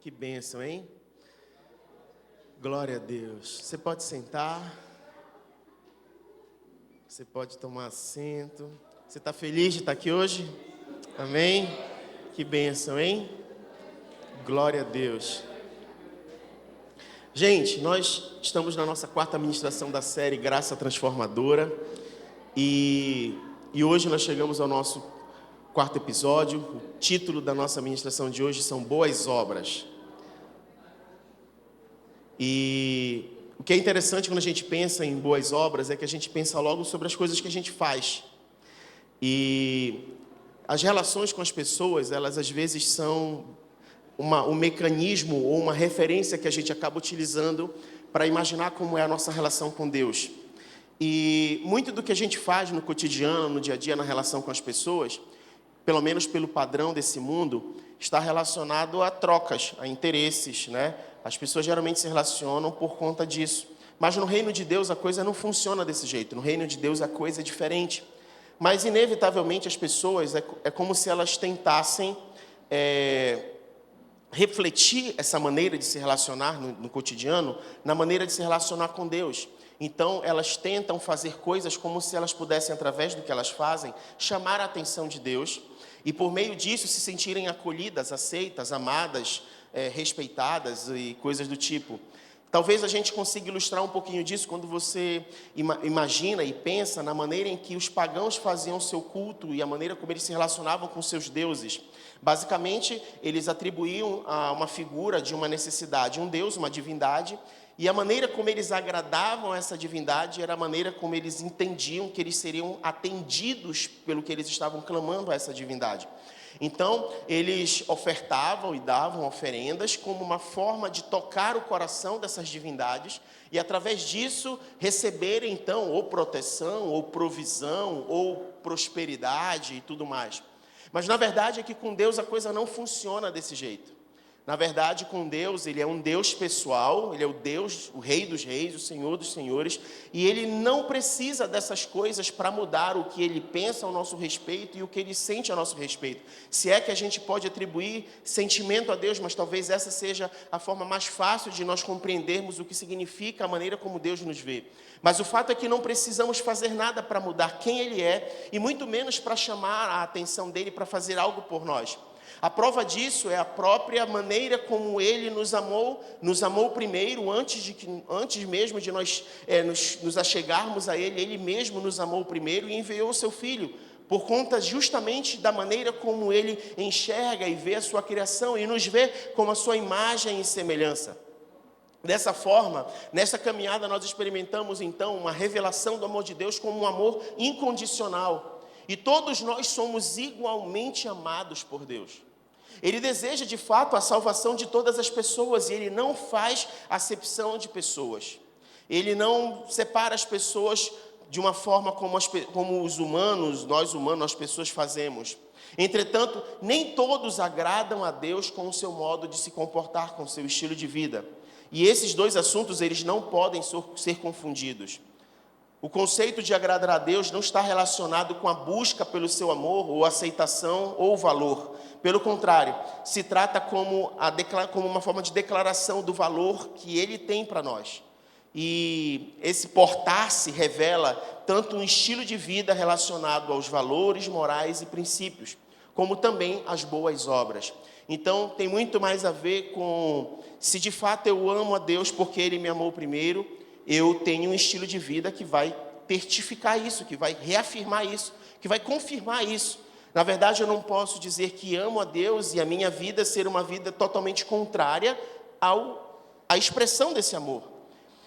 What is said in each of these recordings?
Que bênção, hein? Glória a Deus. Você pode sentar. Você pode tomar assento. Você está feliz de estar aqui hoje? Amém? Que bênção, hein? Glória a Deus. Gente, nós estamos na nossa quarta ministração da série Graça Transformadora. E hoje nós chegamos ao nosso quarto episódio. O título da nossa ministração de hoje são Boas Obras. E o que é interessante quando a gente pensa em boas obras é que a gente pensa logo sobre as coisas que a gente faz. E as relações com as pessoas, elas às vezes são um mecanismo ou uma referência que a gente acaba utilizando para imaginar como é a nossa relação com Deus. E muito do que a gente faz no cotidiano, no dia a dia, na relação com as pessoas, pelo menos pelo padrão desse mundo, está relacionado a trocas, a interesses, né? As pessoas geralmente se relacionam por conta disso. Mas no reino de Deus a coisa não funciona desse jeito. No reino de Deus a coisa é diferente. Mas inevitavelmente as pessoas, é como se elas tentassem refletir essa maneira de se relacionar no cotidiano, na maneira de se relacionar com Deus. Então elas tentam fazer coisas como se elas pudessem, através do que elas fazem, chamar a atenção de Deus. E por meio disso se sentirem acolhidas, aceitas, amadas, respeitadas e coisas do tipo. Talvez a gente consiga ilustrar um pouquinho disso quando você imagina e pensa na maneira em que os pagãos faziam seu culto e a maneira como eles se relacionavam com seus deuses. Basicamente, eles atribuíam a uma figura de uma necessidade, um deus, uma divindade, e a maneira como eles agradavam essa divindade era a maneira como eles entendiam que eles seriam atendidos pelo que eles estavam clamando a essa divindade. Então, eles ofertavam e davam oferendas como uma forma de tocar o coração dessas divindades e, através disso, receberem, então, ou proteção, ou provisão, ou prosperidade e tudo mais. Mas, na verdade, é que com Deus a coisa não funciona desse jeito. Na verdade, com Deus, Ele é um Deus pessoal, Ele é o Deus, o Rei dos Reis, o Senhor dos Senhores, e Ele não precisa dessas coisas para mudar o que Ele pensa ao nosso respeito e o que Ele sente a nosso respeito. Se é que a gente pode atribuir sentimento a Deus, mas talvez essa seja a forma mais fácil de nós compreendermos o que significa a maneira como Deus nos vê. Mas o fato é que não precisamos fazer nada para mudar quem Ele é, e muito menos para chamar a atenção dEle para fazer algo por nós. A prova disso é a própria maneira como Ele nos amou primeiro, antes mesmo de nós nos achegarmos a Ele. Ele mesmo nos amou primeiro e enviou o Seu Filho, por conta justamente da maneira como Ele enxerga e vê a sua criação e nos vê como a sua imagem e semelhança. Dessa forma, nessa caminhada nós experimentamos então uma revelação do amor de Deus como um amor incondicional. E todos nós somos igualmente amados por Deus. Ele deseja de fato a salvação de todas as pessoas e Ele não faz acepção de pessoas. Ele não separa as pessoas de uma forma como os humanos, nós humanos, as pessoas fazemos. Entretanto, nem todos agradam a Deus com o seu modo de se comportar, com o seu estilo de vida. E esses dois assuntos, eles não podem ser confundidos. O conceito de agradar a Deus não está relacionado com a busca pelo seu amor, ou aceitação, ou valor. Pelo contrário, se trata como uma forma de declaração do valor que Ele tem para nós. E esse portar-se revela tanto um estilo de vida relacionado aos valores morais e princípios, como também as boas obras. Então, tem muito mais a ver com se de fato eu amo a Deus porque Ele me amou primeiro, eu tenho um estilo de vida que vai certificar isso, que vai reafirmar isso, que vai confirmar isso. Na verdade, eu não posso dizer que amo a Deus e a minha vida ser uma vida totalmente contrária à expressão desse amor.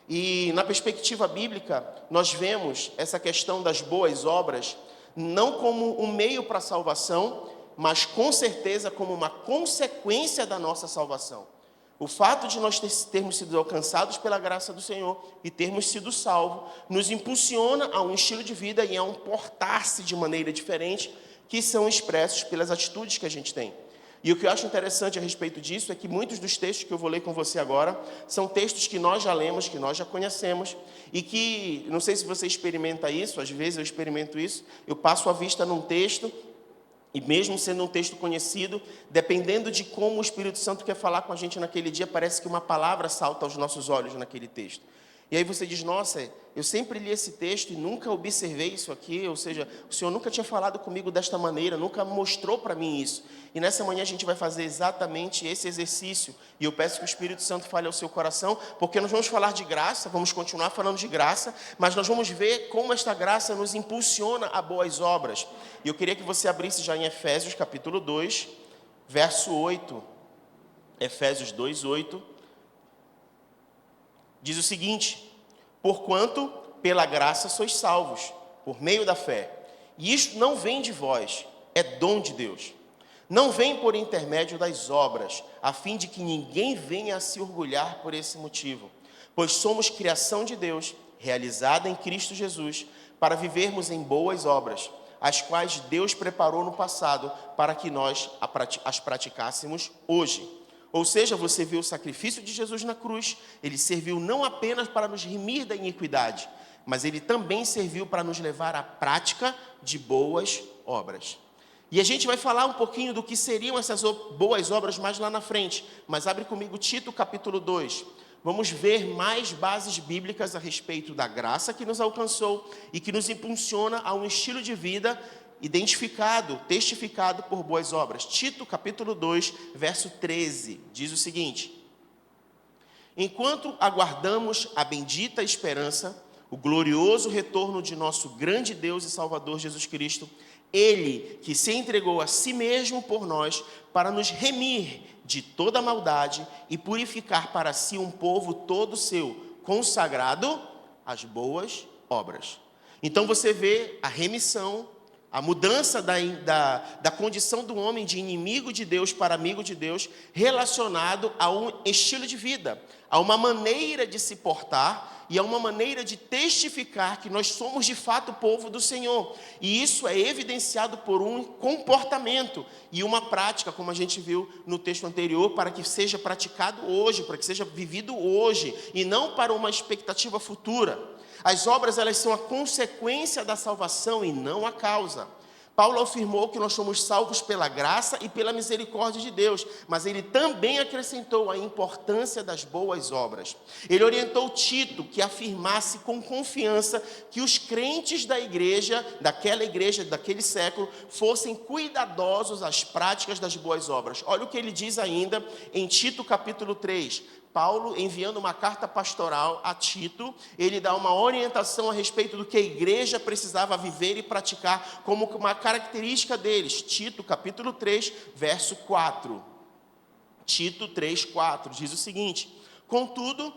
E na perspectiva bíblica, nós vemos essa questão das boas obras não como um meio para a salvação, mas com certeza como uma consequência da nossa salvação. O fato de nós termos sido alcançados pela graça do Senhor e termos sido salvos, nos impulsiona a um estilo de vida e a um portar-se de maneira diferente, que são expressos pelas atitudes que a gente tem. E o que eu acho interessante a respeito disso é que muitos dos textos que eu vou ler com você agora são textos que nós já lemos, que nós já conhecemos, e que, não sei se você experimenta isso, às vezes eu experimento isso, eu passo a vista num texto E mesmo sendo um texto conhecido, dependendo de como o Espírito Santo quer falar com a gente naquele dia, parece que uma palavra salta aos nossos olhos naquele texto. E aí você diz, nossa, eu sempre li esse texto e nunca observei isso aqui, ou seja, o Senhor nunca tinha falado comigo desta maneira, nunca mostrou para mim isso. E nessa manhã a gente vai fazer exatamente esse exercício. E eu peço que o Espírito Santo fale ao seu coração, porque nós vamos falar de graça, vamos continuar falando de graça, mas nós vamos ver como esta graça nos impulsiona a boas obras. E eu queria que você abrisse já em Efésios capítulo 2, verso 8. Efésios 2, 8. Diz o seguinte: porquanto pela graça sois salvos, por meio da fé. E isto não vem de vós, é dom de Deus. Não vem por intermédio das obras, a fim de que ninguém venha a se orgulhar por esse motivo. Pois somos criação de Deus, realizada em Cristo Jesus, para vivermos em boas obras, as quais Deus preparou no passado para que nós as praticássemos hoje. Ou seja, você viu o sacrifício de Jesus na cruz, ele serviu não apenas para nos remir da iniquidade, mas ele também serviu para nos levar à prática de boas obras. E a gente vai falar um pouquinho do que seriam essas boas obras mais lá na frente, mas abre comigo Tito capítulo 2. Vamos ver mais bases bíblicas a respeito da graça que nos alcançou e que nos impulsiona a um estilo de vida identificado, testificado por boas obras. Tito capítulo 2, verso 13, diz o seguinte: enquanto aguardamos a bendita esperança, o glorioso retorno de nosso grande Deus e Salvador Jesus Cristo, Ele que se entregou a si mesmo por nós para nos remir de toda maldade e purificar para si um povo todo seu, consagrado às boas obras. Então você vê a remissão, a mudança da condição do homem de inimigo de Deus para amigo de Deus, relacionado a um estilo de vida, a uma maneira de se portar e a uma maneira de testificar que nós somos de fato o povo do Senhor. E isso é evidenciado por um comportamento e uma prática, como a gente viu no texto anterior, para que seja praticado hoje, para que seja vivido hoje, e não para uma expectativa futura. As obras, elas são a consequência da salvação e não a causa. Paulo afirmou que nós somos salvos pela graça e pela misericórdia de Deus, mas ele também acrescentou a importância das boas obras. Ele orientou Tito que afirmasse com confiança que os crentes da igreja, daquele século, fossem cuidadosos às práticas das boas obras. Olha o que ele diz ainda em Tito capítulo 3. Paulo, enviando uma carta pastoral a Tito, ele dá uma orientação a respeito do que a igreja precisava viver e praticar como uma característica deles. Tito, capítulo 3, verso 4. Tito 3, 4, diz o seguinte: contudo,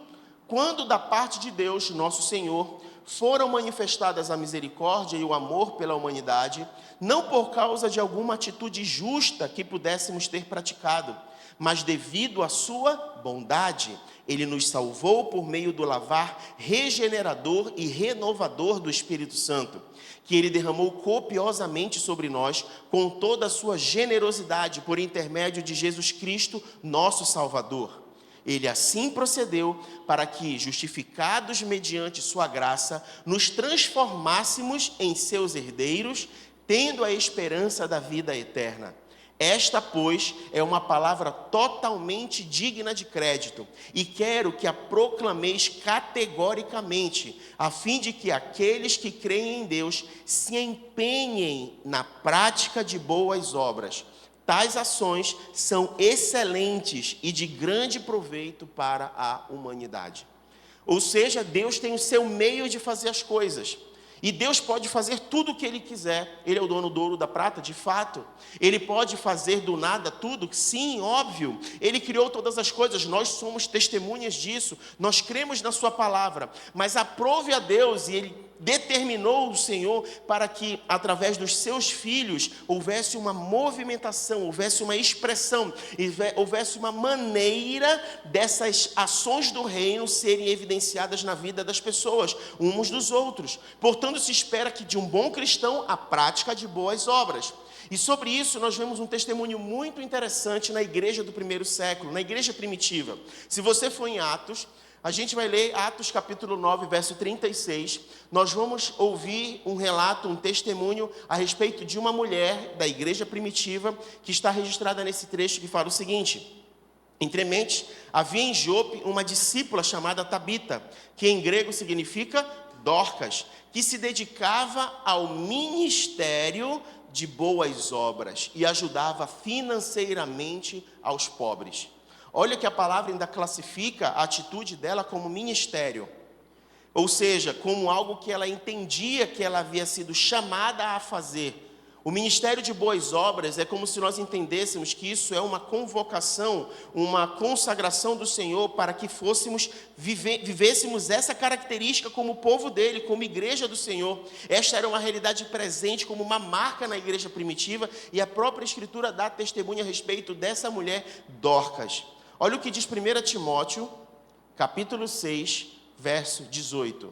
quando da parte de Deus, nosso Senhor, foram manifestadas a misericórdia e o amor pela humanidade, não por causa de alguma atitude justa que pudéssemos ter praticado, mas devido à sua bondade, ele nos salvou por meio do lavar regenerador e renovador do Espírito Santo, que ele derramou copiosamente sobre nós com toda a sua generosidade por intermédio de Jesus Cristo, nosso Salvador. Ele assim procedeu para que, justificados mediante sua graça, nos transformássemos em seus herdeiros, tendo a esperança da vida eterna. Esta, pois, é uma palavra totalmente digna de crédito, e quero que a proclameis categoricamente, a fim de que aqueles que creem em Deus se empenhem na prática de boas obras. Tais ações são excelentes e de grande proveito para a humanidade. Ou seja, Deus tem o seu meio de fazer as coisas. E Deus pode fazer tudo o que Ele quiser. Ele é o dono do ouro e da prata, de fato. Ele pode fazer do nada tudo? Sim, óbvio. Ele criou todas as coisas, nós somos testemunhas disso. Nós cremos na sua palavra. Mas aprove a Deus, e Ele determinou o Senhor para que, através dos seus filhos, houvesse uma movimentação, houvesse uma expressão, houvesse uma maneira dessas ações do reino serem evidenciadas na vida das pessoas, uns dos outros. Portanto, se espera que de um bom cristão a prática de boas obras. E sobre isso nós vemos um testemunho muito interessante na igreja do primeiro século, na igreja primitiva. Se você for em Atos, A gente vai ler Atos capítulo 9, verso 36. Nós vamos ouvir um relato, um testemunho a respeito de uma mulher da igreja primitiva que está registrada nesse trecho, que fala o seguinte: entremente, havia em Jope uma discípula chamada Tabita, que em grego significa Dorcas, que se dedicava ao ministério de boas obras e ajudava financeiramente aos pobres. Olha que a palavra ainda classifica a atitude dela como ministério, ou seja, como algo que ela entendia que ela havia sido chamada a fazer. O ministério de boas obras é como se nós entendêssemos que isso é uma convocação, uma consagração do Senhor para que vivêssemos essa característica como povo dele, como igreja do Senhor. Esta era uma realidade presente como uma marca na igreja primitiva, e a própria Escritura dá testemunho a respeito dessa mulher Dorcas. Olha o que diz 1 Timóteo, capítulo 6, verso 18.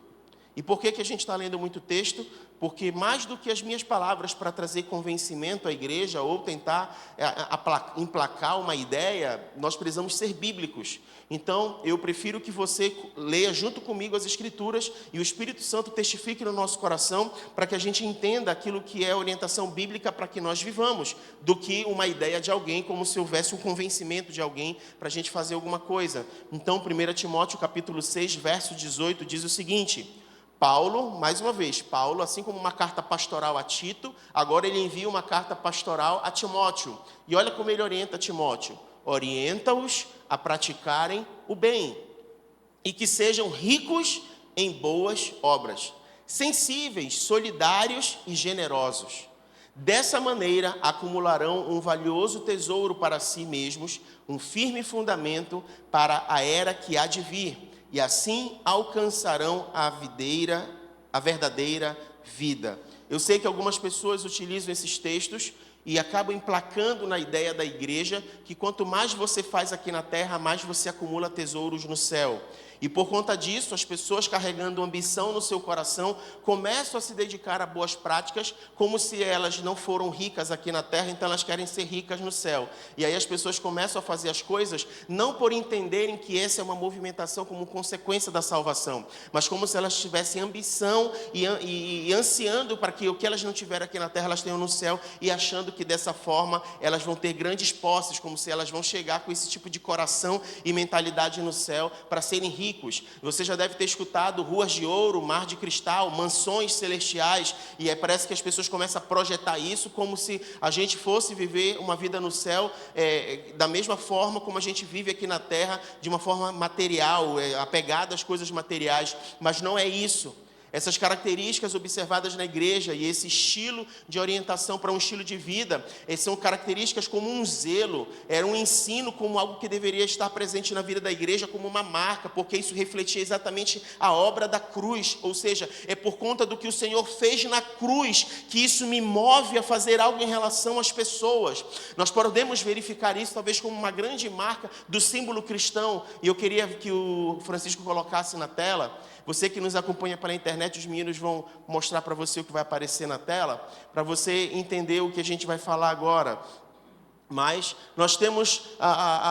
E por que a gente está lendo muito texto? Porque mais do que as minhas palavras para trazer convencimento à igreja ou tentar emplacar uma ideia, nós precisamos ser bíblicos. Então, eu prefiro que você leia junto comigo as Escrituras e o Espírito Santo testifique no nosso coração para que a gente entenda aquilo que é orientação bíblica para que nós vivamos, do que uma ideia de alguém, como se houvesse um convencimento de alguém para a gente fazer alguma coisa. Então, 1 Timóteo capítulo 6, verso 18, diz o seguinte: Paulo, mais uma vez, Paulo, assim como uma carta pastoral a Tito, agora ele envia uma carta pastoral a Timóteo. E olha como ele orienta Timóteo: orienta-os a praticarem o bem e que sejam ricos em boas obras, sensíveis, solidários e generosos. Dessa maneira acumularão um valioso tesouro para si mesmos, um firme fundamento para a era que há de vir. E assim alcançarão a verdadeira vida. Eu sei que algumas pessoas utilizam esses textos e acabam emplacando na ideia da igreja que quanto mais você faz aqui na terra, mais você acumula tesouros no céu. E por conta disso, as pessoas carregando ambição no seu coração começam a se dedicar a boas práticas, como se elas não foram ricas aqui na terra, então elas querem ser ricas no céu. E aí as pessoas começam a fazer as coisas não por entenderem que essa é uma movimentação como consequência da salvação, mas como se elas tivessem ambição e ansiando para que o que elas não tiveram aqui na terra elas tenham no céu, e achando que dessa forma elas vão ter grandes posses, como se elas vão chegar com esse tipo de coração e mentalidade no céu para serem ricos. Você já deve ter escutado ruas de ouro, mar de cristal, mansões celestiais, e aí parece que as pessoas começam a projetar isso como se a gente fosse viver uma vida no céu da mesma forma como a gente vive aqui na terra, de uma forma material, apegada às coisas materiais, mas não é isso. Essas características observadas na igreja e esse estilo de orientação para um estilo de vida, são características como um zelo, era um ensino como algo que deveria estar presente na vida da igreja como uma marca, porque isso refletia exatamente a obra da cruz, ou seja, é por conta do que o Senhor fez na cruz que isso me move a fazer algo em relação às pessoas. Nós podemos verificar isso talvez como uma grande marca do símbolo cristão, e eu queria que o Francisco colocasse na tela. Você que nos acompanha pela internet, os meninos vão mostrar para você o que vai aparecer na tela, para você entender o que a gente vai falar agora. Mas nós temos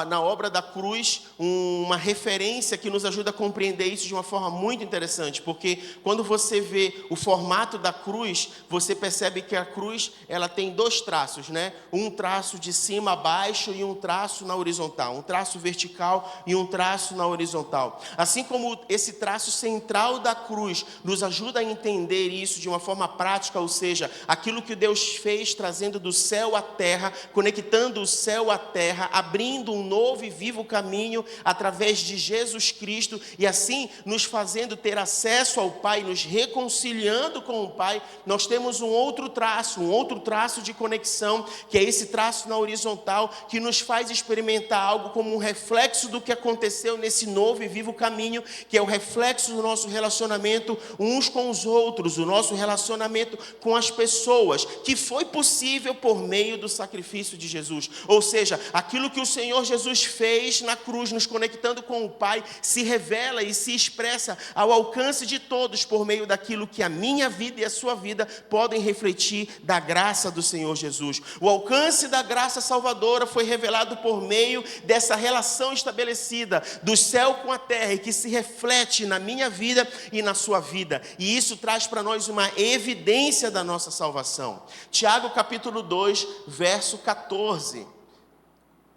na obra da cruz uma referência que nos ajuda a compreender isso de uma forma muito interessante, porque quando você vê o formato da cruz, você percebe que a cruz ela tem dois traços, né? Um traço de cima a baixo e um traço na horizontal, um traço vertical e um traço na horizontal. Assim como esse traço central da cruz nos ajuda a entender isso de uma forma prática, ou seja, aquilo que Deus fez trazendo do céu à terra, conectando o céu à terra, abrindo um novo e vivo caminho através de Jesus Cristo, e assim nos fazendo ter acesso ao Pai, nos reconciliando com o Pai. Nós temos um outro traço de conexão, que é esse traço na horizontal, que nos faz experimentar algo como um reflexo do que aconteceu nesse novo e vivo caminho, que é o reflexo do nosso relacionamento uns com os outros, o nosso relacionamento com as pessoas, que foi possível por meio do sacrifício de Jesus Jesus. Ou seja, aquilo que o Senhor Jesus fez na cruz, nos conectando com o Pai, se revela e se expressa ao alcance de todos por meio daquilo que a minha vida e a sua vida podem refletir da graça do Senhor Jesus. O alcance da graça salvadora foi revelado por meio dessa relação estabelecida do céu com a terra e que se reflete na minha vida e na sua vida. E isso traz para nós uma evidência da nossa salvação. Tiago capítulo 2, verso 14.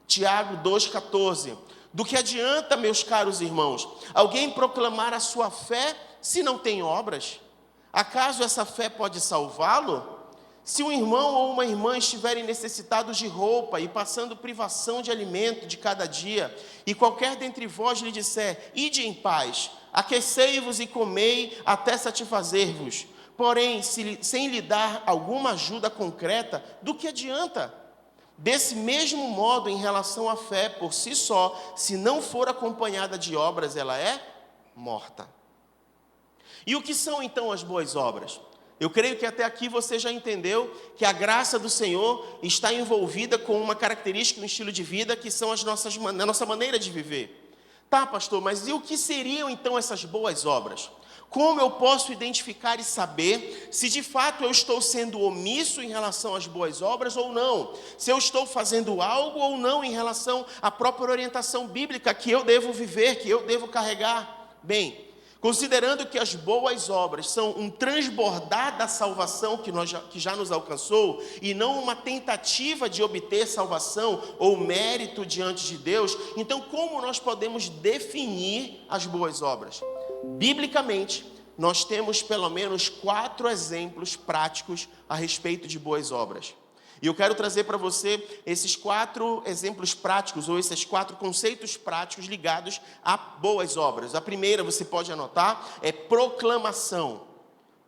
Tiago 2,14. Do que adianta, meus caros irmãos, alguém proclamar a sua fé se não tem obras? Acaso essa fé pode salvá-lo? Se um irmão ou uma irmã estiverem necessitados de roupa e passando privação de alimento de cada dia, e qualquer dentre vós lhe disser, ide em paz, aquecei-vos e comei até satisfazer-vos, porém, sem lhe dar alguma ajuda concreta, do que adianta? Desse mesmo modo, em relação à fé por si só, se não for acompanhada de obras, ela é morta. E o que são então as boas obras? Eu creio que até aqui você já entendeu que a graça do Senhor está envolvida com uma característica no estilo de vida que são a nossa maneira de viver. Tá, pastor, mas e o que seriam então essas boas obras? Como eu posso identificar e saber se de fato eu estou sendo omisso em relação às boas obras ou não? Se eu estou fazendo algo ou não em relação à própria orientação bíblica que eu devo viver, que eu devo carregar? Bem, considerando que as boas obras são um transbordar da salvação que já nos alcançou, e não uma tentativa de obter salvação ou mérito diante de Deus, então como nós podemos definir as boas obras? Biblicamente, nós temos pelo menos 4 exemplos práticos a respeito de boas obras. E eu quero trazer para você esses 4 exemplos práticos, ou esses 4 conceitos práticos ligados a boas obras. A primeira, você pode anotar, é proclamação.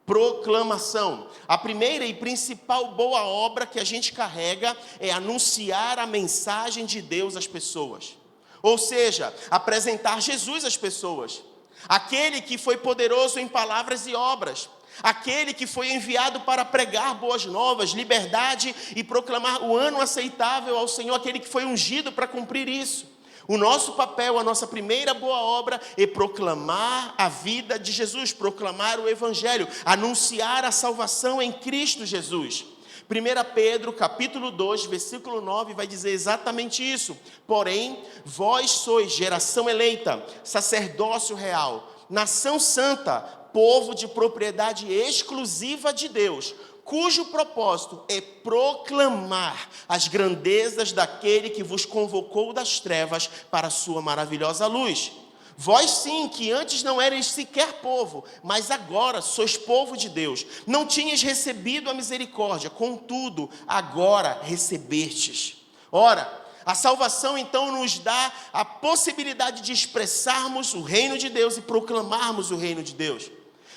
Proclamação. A primeira e principal boa obra que a gente carrega é anunciar a mensagem de Deus às pessoas. Ou seja, apresentar Jesus às pessoas. Aquele que foi poderoso em palavras e obras. Aquele que foi enviado para pregar boas novas, liberdade e proclamar o ano aceitável ao Senhor, aquele que foi ungido para cumprir isso. O nosso papel, a nossa primeira boa obra é proclamar a vida de Jesus, proclamar o Evangelho, anunciar a salvação em Cristo Jesus. 1 Pedro, capítulo 2, versículo 9, vai dizer exatamente isso. Porém, vós sois geração eleita, sacerdócio real, nação santa, povo de propriedade exclusiva de Deus, cujo propósito é proclamar as grandezas daquele que vos convocou das trevas para a sua maravilhosa luz. Vós sim, que antes não erais sequer povo, mas agora sois povo de Deus. Não tinhas recebido a misericórdia, contudo, agora recebestes. Ora, a salvação então nos dá a possibilidade de expressarmos o reino de Deus e proclamarmos o reino de Deus.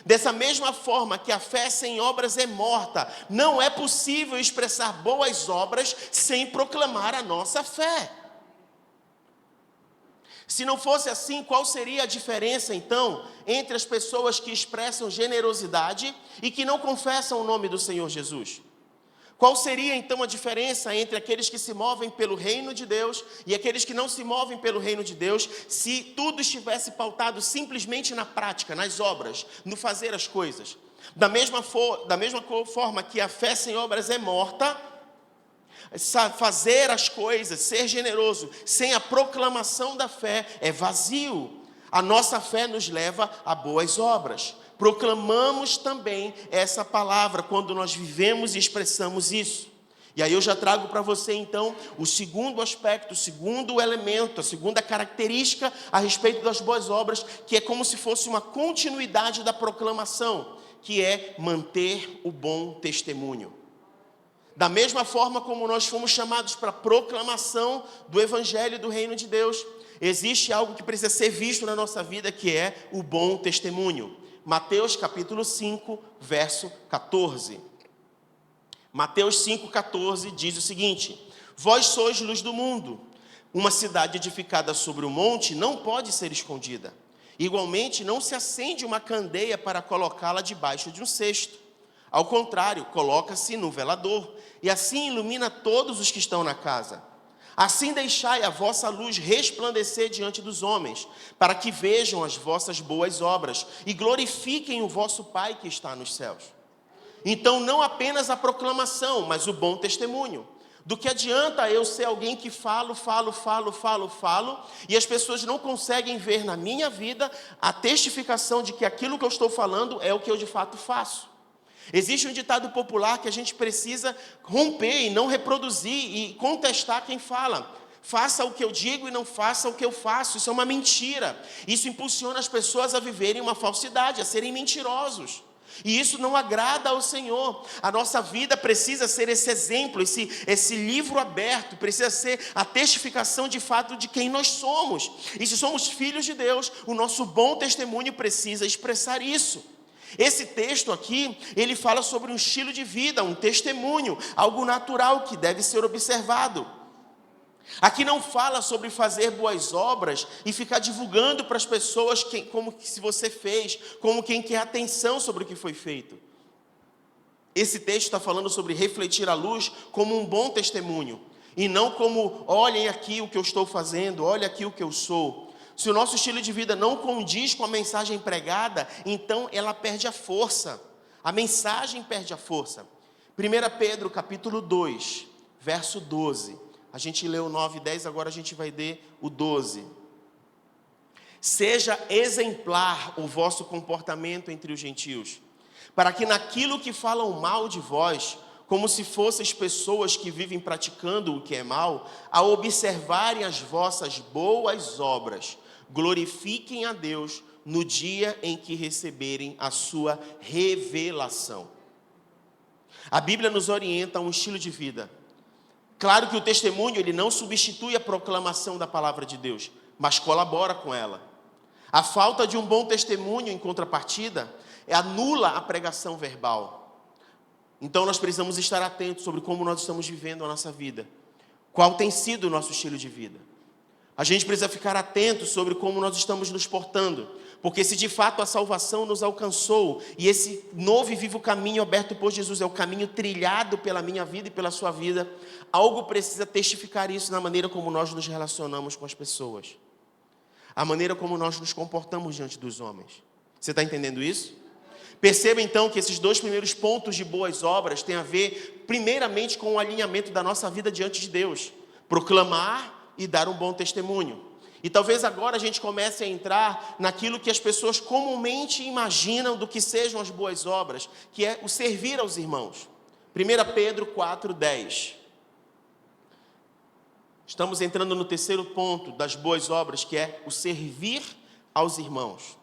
Dessa mesma forma que a fé sem obras é morta, não é possível expressar boas obras sem proclamar a nossa fé. Se não fosse assim, qual seria a diferença, então, entre as pessoas que expressam generosidade e que não confessam o nome do Senhor Jesus? Qual seria, então, a diferença entre aqueles que se movem pelo reino de Deus e aqueles que não se movem pelo reino de Deus, se tudo estivesse pautado simplesmente na prática, nas obras, no fazer as coisas? Da mesma forma que a fé sem obras é morta, fazer as coisas, ser generoso, sem a proclamação da fé é vazio. A nossa fé nos leva a boas obras. Proclamamos também essa palavra quando nós vivemos e expressamos isso. E aí eu já trago para você então o segundo aspecto, o segundo elemento, a segunda característica a respeito das boas obras, que é como se fosse uma continuidade da proclamação, que é manter o bom testemunho. Da mesma forma como nós fomos chamados para a proclamação do Evangelho do Reino de Deus, existe algo que precisa ser visto na nossa vida, que é o bom testemunho. Mateus capítulo 5, verso 14. Mateus 5, 14 diz o seguinte: vós sois luz do mundo. Uma cidade edificada sobre o monte não pode ser escondida. Igualmente, não se acende uma candeia para colocá-la debaixo de um cesto. Ao contrário, coloca-se no velador, e assim ilumina todos os que estão na casa. Assim deixai a vossa luz resplandecer diante dos homens, para que vejam as vossas boas obras e glorifiquem o vosso Pai que está nos céus. Então, não apenas a proclamação, mas o bom testemunho. Do que adianta eu ser alguém que falo, e as pessoas não conseguem ver na minha vida a testificação de que aquilo que eu estou falando é o que eu de fato faço. Existe um ditado popular que a gente precisa romper e não reproduzir e contestar quem fala. Faça o que eu digo e não faça o que eu faço. Isso é uma mentira. Isso impulsiona as pessoas a viverem uma falsidade, a serem mentirosos. E isso não agrada ao Senhor. A nossa vida precisa ser esse exemplo, esse livro aberto, precisa ser a testificação de fato de quem nós somos. E se somos filhos de Deus, o nosso bom testemunho precisa expressar isso. Esse texto aqui, ele fala sobre um estilo de vida, um testemunho, algo natural que deve ser observado. Aqui não fala sobre fazer boas obras e ficar divulgando para as pessoas como se você fez, como quem quer atenção sobre o que foi feito. Esse texto está falando sobre refletir a luz como um bom testemunho, e não como, olhem aqui o que eu estou fazendo, olha aqui o que eu sou. Se o nosso estilo de vida não condiz com a mensagem pregada, então ela perde a força. A mensagem perde a força. 1 Pedro capítulo 2, verso 12. A gente leu o 9 e 10, agora a gente vai ler o 12. Seja exemplar o vosso comportamento entre os gentios, para que naquilo que falam mal de vós, como se fosseis pessoas que vivem praticando o que é mal, ao observarem as vossas boas obras, glorifiquem a Deus no dia em que receberem a sua revelação. A Bíblia nos orienta a um estilo de vida. Claro que o testemunho, ele não substitui a proclamação da palavra de Deus, mas colabora com ela. A falta de um bom testemunho, em contrapartida, anula a pregação verbal. Então nós precisamos estar atentos sobre como nós estamos vivendo a nossa vida. Qual tem sido o nosso estilo de vida? A gente precisa ficar atento sobre como nós estamos nos portando, porque se de fato a salvação nos alcançou, e esse novo e vivo caminho aberto por Jesus é o caminho trilhado pela minha vida e pela sua vida, algo precisa testificar isso na maneira como nós nos relacionamos com as pessoas, a maneira como nós nos comportamos diante dos homens. Você está entendendo isso? Perceba então que esses dois primeiros pontos de boas obras têm a ver primeiramente com o alinhamento da nossa vida diante de Deus, proclamar e dar um bom testemunho. E talvez agora a gente comece a entrar naquilo que as pessoas comumente imaginam do que sejam as boas obras, que é o servir aos irmãos. 1 Pedro 4:10. Estamos entrando no terceiro ponto das boas obras, que é o servir aos irmãos.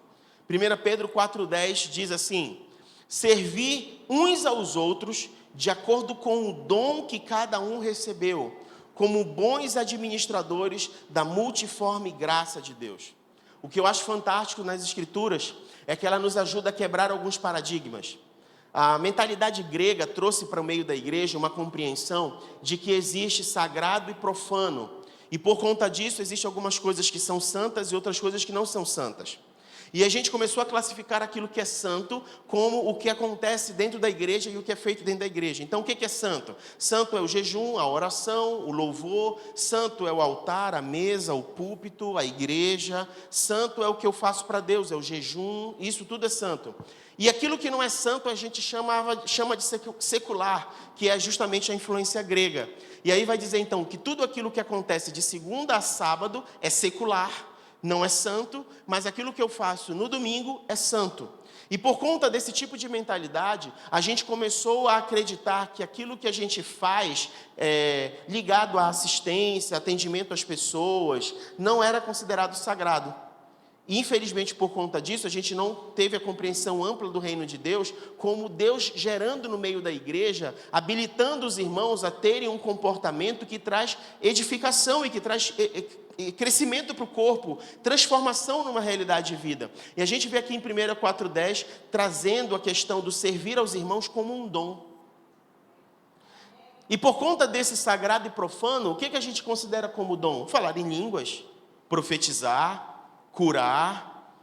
1 Pedro 4:10 diz assim: servir uns aos outros de acordo com o dom que cada um recebeu, como bons administradores da multiforme graça de Deus. O que eu acho fantástico nas Escrituras é que ela nos ajuda a quebrar alguns paradigmas. A mentalidade grega trouxe para o meio da igreja uma compreensão de que existe sagrado e profano. E por conta disso, existem algumas coisas que são santas e outras coisas que não são santas. E a gente começou a classificar aquilo que é santo como o que acontece dentro da igreja e o que é feito dentro da igreja. Então, o que é santo? Santo é o jejum, a oração, o louvor. Santo é o altar, a mesa, o púlpito, a igreja. Santo é o que eu faço para Deus, é o jejum. Isso tudo é santo. E aquilo que não é santo a gente chama de secular, que é justamente a influência grega. E aí vai dizer então que tudo aquilo que acontece de segunda a sábado é secular, não é santo, mas aquilo que eu faço no domingo é santo. E por conta desse tipo de mentalidade, a gente começou a acreditar que aquilo que a gente faz, ligado à assistência, atendimento às pessoas, não era considerado sagrado. E, infelizmente, por conta disso, a gente não teve a compreensão ampla do reino de Deus, como Deus gerando no meio da igreja, habilitando os irmãos a terem um comportamento que traz edificação e que traz crescimento para o corpo, transformação numa realidade de vida. E a gente vê aqui em 1 4:10, trazendo a questão do servir aos irmãos como um dom. E por conta desse sagrado e profano, o que a gente considera como dom? Falar em línguas, profetizar, curar.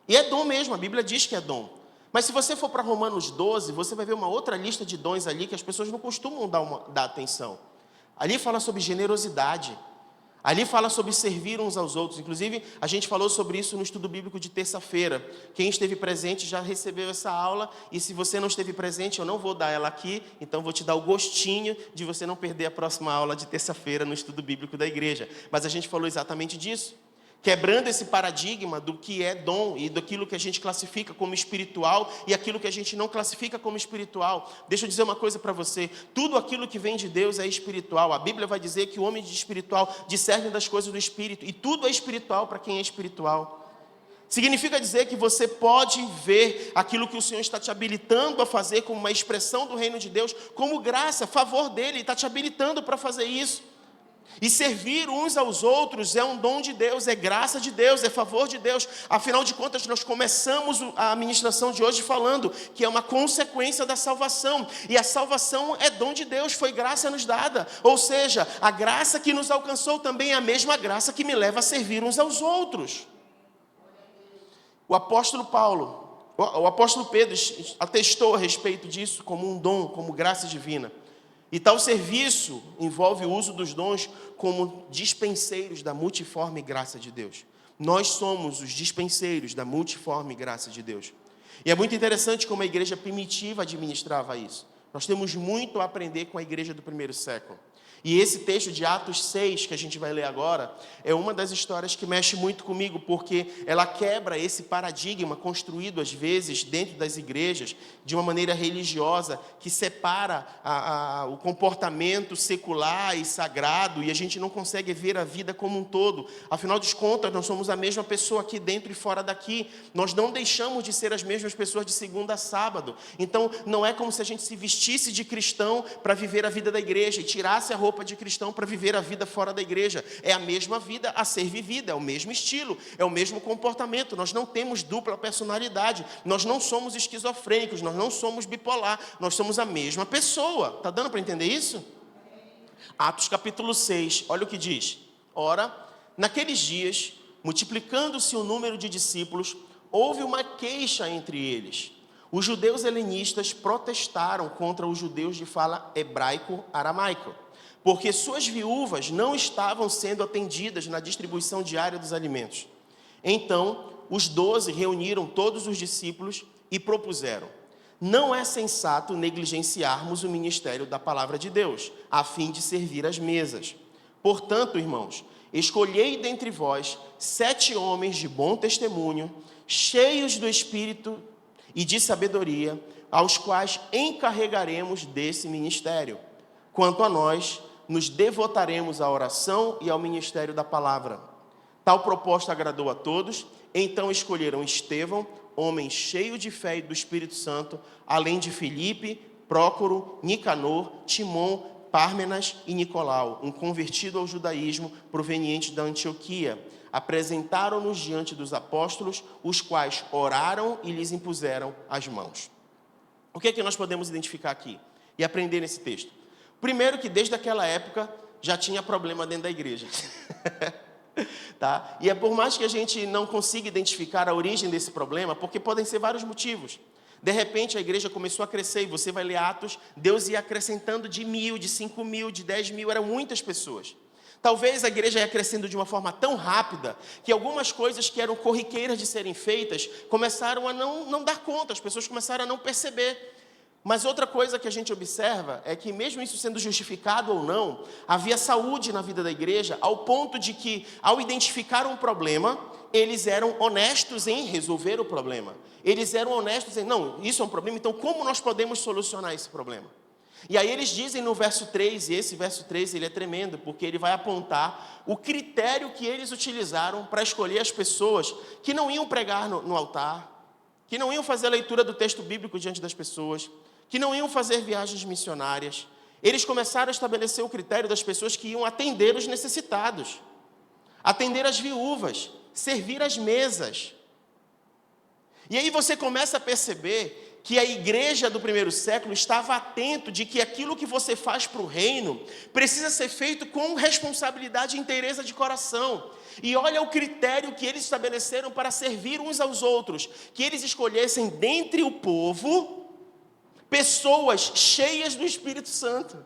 E é dom mesmo, a Bíblia diz que é dom. Mas se você for para Romanos 12, você vai ver uma outra lista de dons ali que as pessoas não costumam dar atenção. Ali fala sobre generosidade. Ali fala sobre servir uns aos outros. Inclusive, a gente falou sobre isso no estudo bíblico de terça-feira. Quem esteve presente já recebeu essa aula. E se você não esteve presente, eu não vou dar ela aqui. Então, vou te dar o gostinho de você não perder a próxima aula de terça-feira no estudo bíblico da igreja. Mas a gente falou exatamente disso. Quebrando esse paradigma do que é dom e daquilo que a gente classifica como espiritual e aquilo que a gente não classifica como espiritual. Deixa eu dizer uma coisa para você. Tudo aquilo que vem de Deus é espiritual. A Bíblia vai dizer que o homem de espiritual discerne das coisas do Espírito. E tudo é espiritual para quem é espiritual. Significa dizer que você pode ver aquilo que o Senhor está te habilitando a fazer como uma expressão do reino de Deus, como graça, favor dele. Ele está te habilitando para fazer isso. E servir uns aos outros é um dom de Deus, é graça de Deus, é favor de Deus. Afinal de contas, nós começamos a ministração de hoje falando que é uma consequência da salvação. E a salvação é dom de Deus, foi graça nos dada. Ou seja, a graça que nos alcançou também é a mesma graça que me leva a servir uns aos outros. O apóstolo Pedro atestou a respeito disso como um dom, como graça divina. E tal serviço envolve o uso dos dons como dispenseiros da multiforme graça de Deus. Nós somos os dispenseiros da multiforme graça de Deus. E é muito interessante como a igreja primitiva administrava isso. Nós temos muito a aprender com a igreja do primeiro século. E esse texto de Atos 6, que a gente vai ler agora, é uma das histórias que mexe muito comigo, porque ela quebra esse paradigma construído, às vezes, dentro das igrejas, de uma maneira religiosa, que separa o comportamento secular e sagrado, e a gente não consegue ver a vida como um todo. Afinal de contas, nós somos a mesma pessoa aqui dentro e fora daqui. Nós não deixamos de ser as mesmas pessoas de segunda a sábado. Então, não é como se a gente se vestisse de cristão para viver a vida da igreja e tirasse a roupa de cristão para viver a vida fora da igreja. É a mesma vida a ser vivida, é o mesmo estilo, é o mesmo comportamento. Nós não temos dupla personalidade, nós não somos esquizofrênicos, nós não somos bipolar, nós somos a mesma pessoa. Está dando para entender isso? Atos capítulo 6, olha o que diz. Ora, naqueles dias, multiplicando-se o número de discípulos, houve uma queixa entre eles. Os judeus helenistas protestaram contra os judeus de fala hebraico-aramaico, porque suas viúvas não estavam sendo atendidas na distribuição diária dos alimentos. Então, os 12 reuniram todos os discípulos e propuseram: não é sensato negligenciarmos o ministério da palavra de Deus, a fim de servir às mesas. Portanto, irmãos, escolhei dentre vós 7 homens de bom testemunho, cheios do Espírito e de sabedoria, aos quais encarregaremos desse ministério. Quanto a nós, nos devotaremos à oração e ao ministério da palavra. Tal proposta agradou a todos, então escolheram Estevão, homem cheio de fé e do Espírito Santo, além de Filipe, Prócoro, Nicanor, Timon, Pármenas e Nicolau, um convertido ao judaísmo proveniente da Antioquia. Apresentaram-nos diante dos apóstolos, os quais oraram e lhes impuseram as mãos. O que é que nós podemos identificar aqui e aprender nesse texto? Primeiro que desde aquela época já tinha problema dentro da igreja. Tá? E é por mais que a gente não consiga identificar a origem desse problema, porque podem ser vários motivos. De repente a igreja começou a crescer, e você vai ler Atos, Deus ia acrescentando de 1.000, de 5.000, de 10.000, eram muitas pessoas. Talvez a igreja ia crescendo de uma forma tão rápida, que algumas coisas que eram corriqueiras de serem feitas, começaram a não dar conta, as pessoas começaram a não perceber. Mas outra coisa que a gente observa é que, mesmo isso sendo justificado ou não, havia saúde na vida da igreja, ao ponto de que, ao identificar um problema, eles eram honestos em resolver o problema. Eles eram honestos em, não, isso é um problema, então como nós podemos solucionar esse problema? E aí eles dizem no verso 3, e esse verso 3 ele é tremendo, porque ele vai apontar o critério que eles utilizaram para escolher as pessoas que não iam pregar no altar, que não iam fazer a leitura do texto bíblico diante das pessoas, que não iam fazer viagens missionárias. Eles começaram a estabelecer o critério das pessoas que iam atender os necessitados, atender as viúvas, servir as mesas. E aí você começa a perceber que a igreja do primeiro século estava atento de que aquilo que você faz para o reino precisa ser feito com responsabilidade e inteireza de coração. E olha o critério que eles estabeleceram para servir uns aos outros, que eles escolhessem dentre o povo pessoas cheias do Espírito Santo.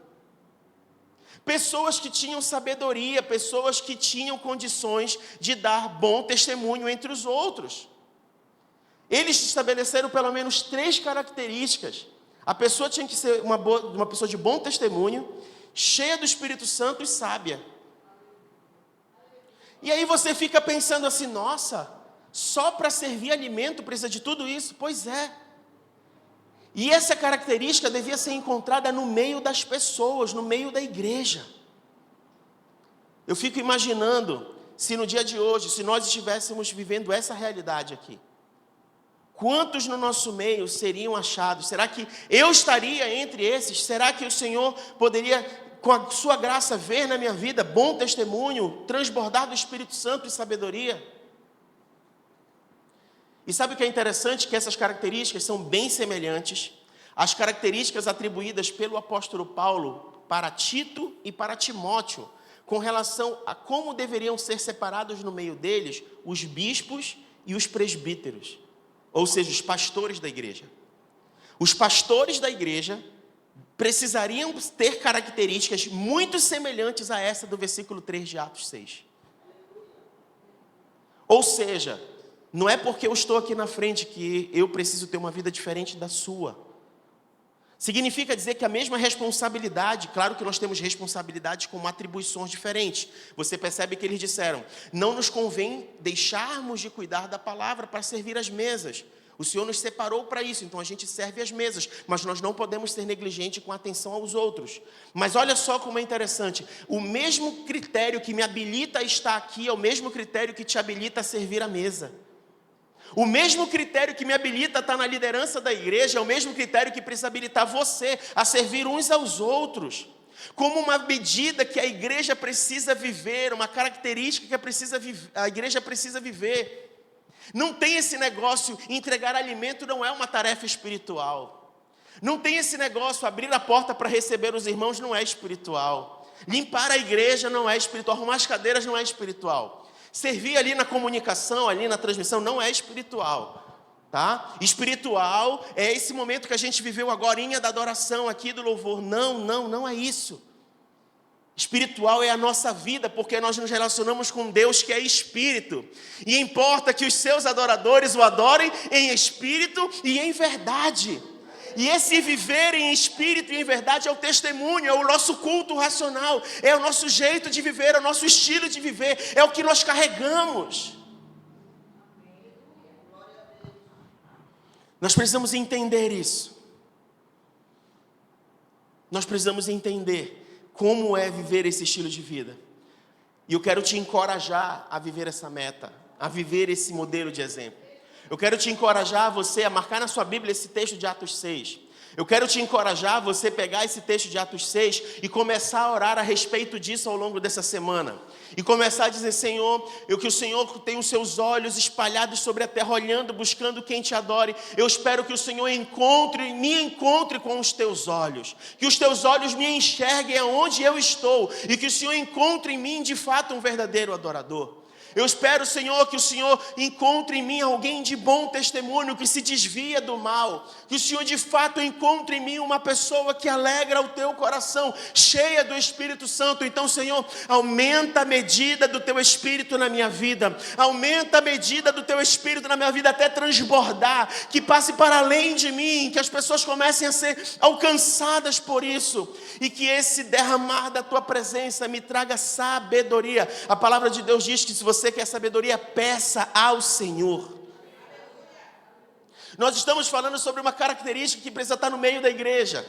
Pessoas que tinham sabedoria, pessoas que tinham condições de dar bom testemunho entre os outros. Eles estabeleceram pelo menos 3 características. A pessoa tinha que ser uma pessoa de bom testemunho, cheia do Espírito Santo e sábia. E aí você fica pensando assim, nossa, só para servir alimento precisa de tudo isso? Pois é. E essa característica devia ser encontrada no meio das pessoas, no meio da igreja. Eu fico imaginando, se no dia de hoje, se nós estivéssemos vivendo essa realidade aqui, quantos no nosso meio seriam achados? Será que eu estaria entre esses? Será que o Senhor poderia, com a sua graça, ver na minha vida bom testemunho, transbordar do Espírito Santo e sabedoria? E sabe o que é interessante? Que essas características são bem semelhantes às características atribuídas pelo apóstolo Paulo para Tito e para Timóteo, com relação a como deveriam ser separados no meio deles os bispos e os presbíteros, ou seja, os pastores da igreja. Os pastores da igreja precisariam ter características muito semelhantes a essa do versículo 3 de Atos 6. Ou seja, não é porque eu estou aqui na frente que eu preciso ter uma vida diferente da sua. Significa dizer que a mesma responsabilidade, claro que nós temos responsabilidades com atribuições diferentes. Você percebe que eles disseram, não nos convém deixarmos de cuidar da palavra para servir as mesas. O Senhor nos separou para isso, então a gente serve as mesas, mas nós não podemos ser negligentes com atenção aos outros. Mas olha só como é interessante, o mesmo critério que me habilita a estar aqui é o mesmo critério que te habilita a servir a mesa. O mesmo critério que me habilita a estar na liderança da igreja é o mesmo critério que precisa habilitar você a servir uns aos outros. Como uma medida que a igreja precisa viver, uma característica que a igreja precisa viver. Não tem esse negócio, entregar alimento não é uma tarefa espiritual. Não tem esse negócio, abrir a porta para receber os irmãos não é espiritual. Limpar a igreja não é espiritual, arrumar as cadeiras não é espiritual. Servir ali na comunicação, ali na transmissão, não é espiritual, tá? Espiritual é esse momento que a gente viveu agorinha da adoração aqui do louvor. Não é isso. Espiritual é a nossa vida, porque nós nos relacionamos com Deus que é Espírito. E importa que os seus adoradores o adorem em Espírito e em verdade. E esse viver em espírito e em verdade é o testemunho, é o nosso culto racional, é o nosso jeito de viver, é o nosso estilo de viver, é o que nós carregamos. Nós precisamos entender isso. Nós precisamos entender como é viver esse estilo de vida. E eu quero te encorajar a viver essa meta, a viver esse modelo de exemplo. Eu quero te encorajar você a marcar na sua Bíblia esse texto de Atos 6. Eu quero te encorajar você pegar esse texto de Atos 6 e começar a orar a respeito disso ao longo dessa semana. E começar a dizer, Senhor, que o Senhor tem os seus olhos espalhados sobre a terra, olhando, buscando quem te adore. Eu espero que o Senhor me encontre com os teus olhos. Que os teus olhos me enxerguem aonde eu estou. E que o Senhor encontre em mim, de fato, um verdadeiro adorador. Eu espero, Senhor, que o Senhor encontre em mim alguém de bom testemunho, que se desvia do mal. Que o Senhor, de fato, encontre em mim uma pessoa que alegra o teu coração, cheia do Espírito Santo. Então, Senhor, aumenta a medida do teu Espírito na minha vida. Aumenta a medida do teu Espírito na minha vida até transbordar. Que passe para além de mim, que as pessoas comecem a ser alcançadas por isso. E que esse derramar da tua presença me traga sabedoria. A palavra de Deus diz que se você quer sabedoria, peça ao Senhor. Nós estamos falando sobre uma característica que precisa estar no meio da igreja.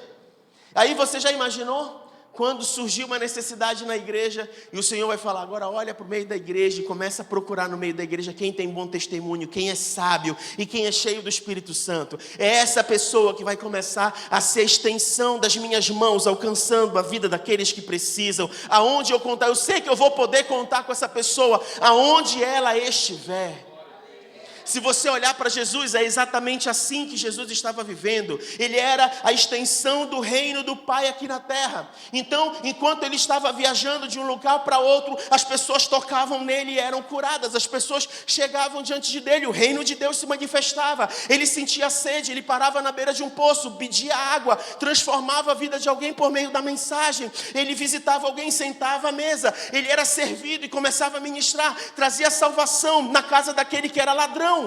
Aí você já imaginou? Quando surgiu uma necessidade na igreja e o Senhor vai falar, agora olha para o meio da igreja e começa a procurar no meio da igreja quem tem bom testemunho, quem é sábio e quem é cheio do Espírito Santo. É essa pessoa que vai começar a ser a extensão das minhas mãos, alcançando a vida daqueles que precisam. Aonde eu contar, eu sei que eu vou poder contar com essa pessoa, aonde ela estiver. Se você olhar para Jesus, é exatamente assim que Jesus estava vivendo. Ele era a extensão do reino do Pai aqui na terra. Então, enquanto ele estava viajando de um lugar para outro, as pessoas tocavam nele e eram curadas. As pessoas chegavam diante dele, o reino de Deus se manifestava. Ele sentia sede, ele parava na beira de um poço, pedia água, transformava a vida de alguém por meio da mensagem. Ele visitava alguém, sentava à mesa, ele era servido e começava a ministrar, trazia salvação na casa daquele que era ladrão.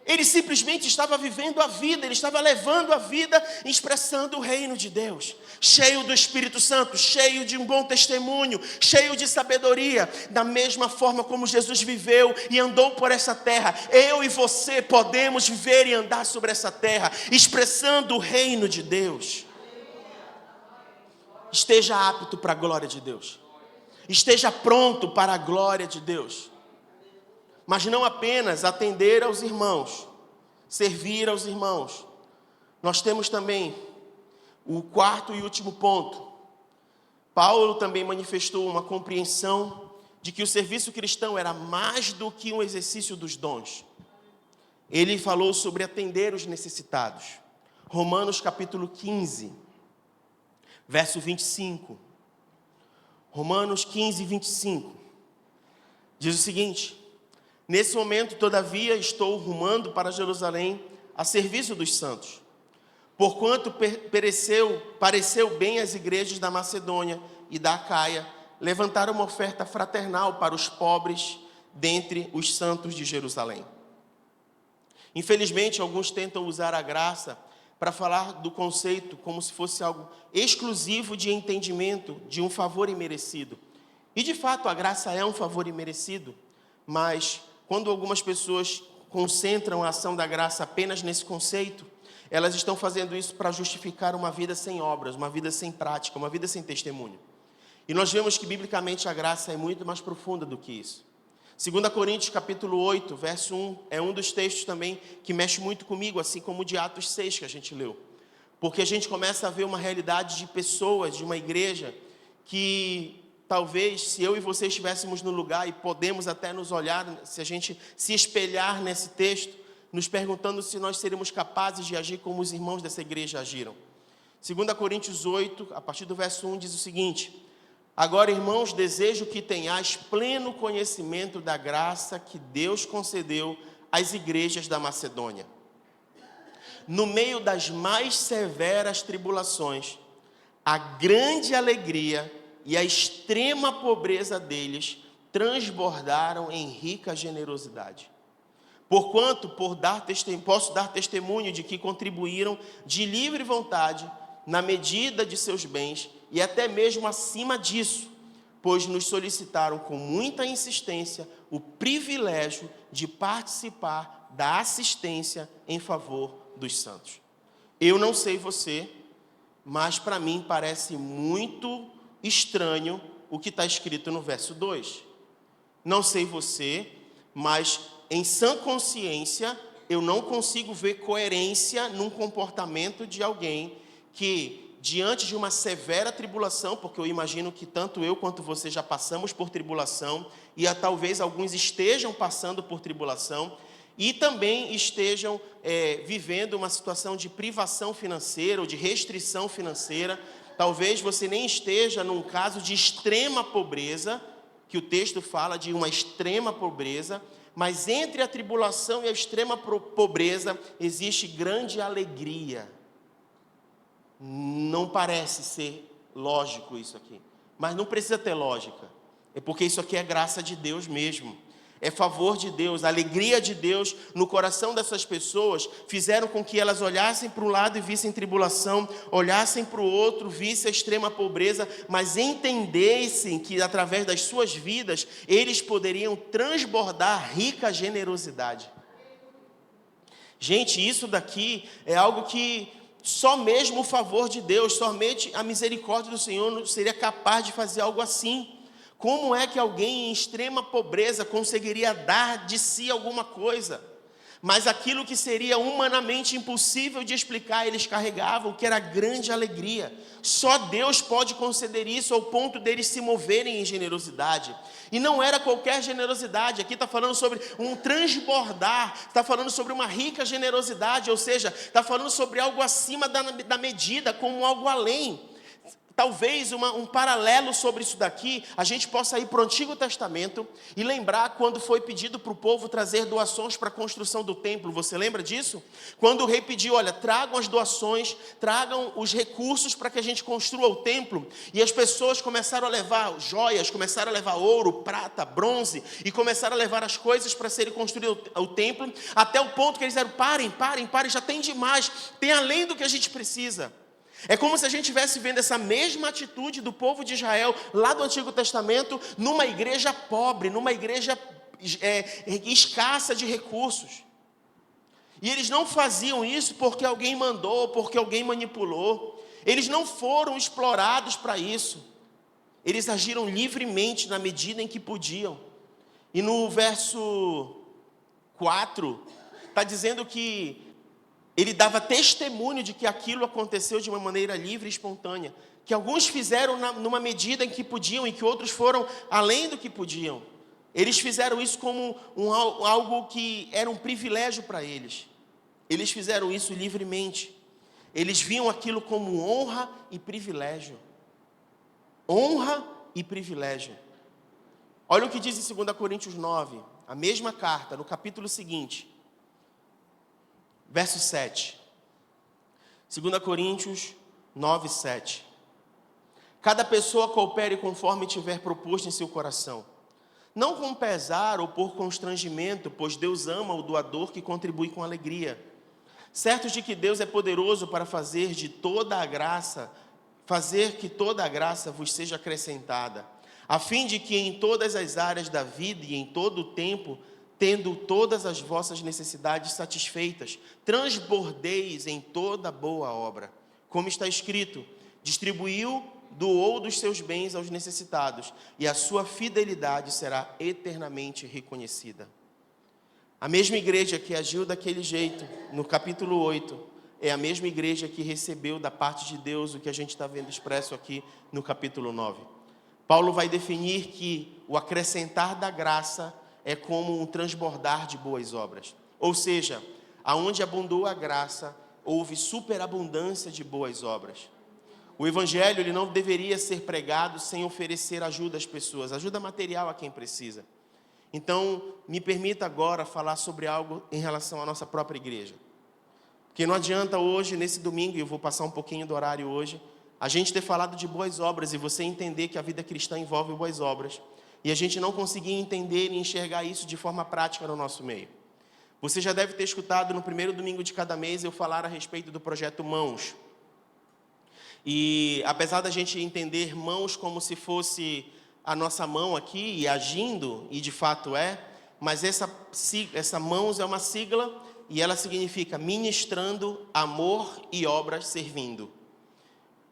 Ele simplesmente estava vivendo a vida, ele estava levando a vida, expressando o reino de Deus, cheio do Espírito Santo, cheio de um bom testemunho, cheio de sabedoria. Da mesma forma como Jesus viveu e andou por essa terra, eu e você podemos viver e andar sobre essa terra, expressando o reino de Deus. Esteja apto para a glória de Deus, esteja pronto para a glória de Deus. Mas não apenas atender aos irmãos, servir aos irmãos. Nós temos também o quarto e último ponto. Paulo também manifestou uma compreensão de que o serviço cristão era mais do que um exercício dos dons. Ele falou sobre atender os necessitados. Romanos capítulo 15, verso 25. Romanos 15, 25. Diz o seguinte: nesse momento, todavia, estou rumando para Jerusalém a serviço dos santos, porquanto pareceu bem às igrejas da Macedônia e da Acaia levantar uma oferta fraternal para os pobres dentre os santos de Jerusalém. Infelizmente, alguns tentam usar a graça para falar do conceito como se fosse algo exclusivo de entendimento de um favor imerecido. E de fato, a graça é um favor imerecido, mas quando algumas pessoas concentram a ação da graça apenas nesse conceito, elas estão fazendo isso para justificar uma vida sem obras, uma vida sem prática, uma vida sem testemunho. E nós vemos que biblicamente a graça é muito mais profunda do que isso. 2 Coríntios capítulo 8, verso 1, é um dos textos também que mexe muito comigo, assim como o de Atos 6 que a gente leu. Porque a gente começa a ver uma realidade de pessoas, de uma igreja, que talvez, se eu e você estivéssemos no lugar e podemos até nos olhar, se a gente se espelhar nesse texto, nos perguntando se nós seríamos capazes de agir como os irmãos dessa igreja agiram. 2 Coríntios 8, a partir do verso 1, diz o seguinte: agora, irmãos, desejo que tenhais pleno conhecimento da graça que Deus concedeu às igrejas da Macedônia. No meio das mais severas tribulações, a grande alegria e a extrema pobreza deles transbordaram em rica generosidade. Porquanto posso dar testemunho de que contribuíram de livre vontade, na medida de seus bens, e até mesmo acima disso, pois nos solicitaram com muita insistência o privilégio de participar da assistência em favor dos santos. Eu não sei você, mas para mim parece muito estranho o que está escrito no verso 2. Não sei você, mas em sã consciência eu não consigo ver coerência num comportamento de alguém que, diante de uma severa tribulação, porque eu imagino que tanto eu quanto você já passamos por tribulação, e talvez alguns estejam passando por tribulação, e também estejam vivendo uma situação de privação financeira ou de restrição financeira. Talvez você nem esteja num caso de extrema pobreza, que o texto fala de uma extrema pobreza, mas entre a tribulação e a extrema pobreza existe grande alegria. Não parece ser lógico isso aqui, mas não precisa ter lógica, é porque isso aqui é graça de Deus mesmo, é favor de Deus, a alegria de Deus no coração dessas pessoas fizeram com que elas olhassem para um lado e vissem tribulação, olhassem para o outro, vissem a extrema pobreza, mas entendessem que através das suas vidas eles poderiam transbordar rica generosidade. Gente, isso daqui é algo que só mesmo o favor de Deus, somente a misericórdia do Senhor seria capaz de fazer algo assim. Como é que alguém em extrema pobreza conseguiria dar de si alguma coisa? mas aquilo que seria humanamente impossível de explicar, eles carregavam, que era grande alegria. Só Deus pode conceder isso ao ponto deles se moverem em generosidade. E não era qualquer generosidade, aqui está falando sobre um transbordar, está falando sobre uma rica generosidade, ou seja, está falando sobre algo acima da medida, como algo além. Talvez um paralelo sobre isso daqui, a gente possa ir para o Antigo Testamento e lembrar quando foi pedido para o povo trazer doações para a construção do templo. Você lembra disso? Quando o rei pediu, olha, tragam as doações, tragam os recursos para que a gente construa o templo. E as pessoas começaram a levar joias, começaram a levar ouro, prata, bronze, e começaram a levar as coisas para serem construído o templo, até o ponto que eles disseram, parem, já tem demais, tem além do que a gente precisa. É como se a gente estivesse vendo essa mesma atitude do povo de Israel, lá do Antigo Testamento, numa igreja pobre, numa igreja escassa de recursos. E eles não faziam isso porque alguém mandou, porque alguém manipulou. Eles não foram explorados para isso. Eles agiram livremente na medida em que podiam. E no verso 4, está dizendo que ele dava testemunho de que aquilo aconteceu de uma maneira livre e espontânea. Que alguns fizeram numa medida em que podiam e que outros foram além do que podiam. Eles fizeram isso como algo que era um privilégio para eles. Eles fizeram isso livremente. Eles viam aquilo como honra e privilégio. Honra e privilégio. Olha o que diz em 2 Coríntios 9, a mesma carta, no capítulo seguinte. Verso 7, 2 Coríntios 9, 7. Cada pessoa coopere conforme tiver proposto em seu coração, não com pesar ou por constrangimento, pois Deus ama o doador que contribui com alegria. Certos de que Deus é poderoso para fazer que toda a graça vos seja acrescentada, a fim de que em todas as áreas da vida e em todo o tempo, tendo todas as vossas necessidades satisfeitas, transbordeis em toda boa obra. Como está escrito, doou dos seus bens aos necessitados, e a sua fidelidade será eternamente reconhecida. A mesma igreja que agiu daquele jeito, no capítulo 8, é a mesma igreja que recebeu da parte de Deus o que a gente está vendo expresso aqui no capítulo 9. Paulo vai definir que o acrescentar da graça é como um transbordar de boas obras. Ou seja, aonde abundou a graça, houve superabundância de boas obras. O evangelho ele não deveria ser pregado sem oferecer ajuda às pessoas, ajuda material a quem precisa. Então, me permita agora falar sobre algo em relação à nossa própria igreja. Porque não adianta hoje, nesse domingo, e eu vou passar um pouquinho do horário hoje, a gente ter falado de boas obras e você entender que a vida cristã envolve boas obras. E a gente não conseguir entender e enxergar isso de forma prática no nosso meio. Você já deve ter escutado no primeiro domingo de cada mês eu falar a respeito do projeto Mãos. E apesar da gente entender mãos como se fosse a nossa mão aqui e agindo, e de fato é, mas essa mãos é uma sigla e ela significa ministrando amor e obras servindo.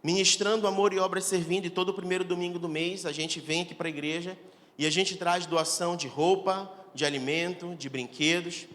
Ministrando amor e obras servindo, e todo o primeiro domingo do mês a gente vem aqui para a igreja e a gente traz doação de roupa, de alimento, de brinquedos.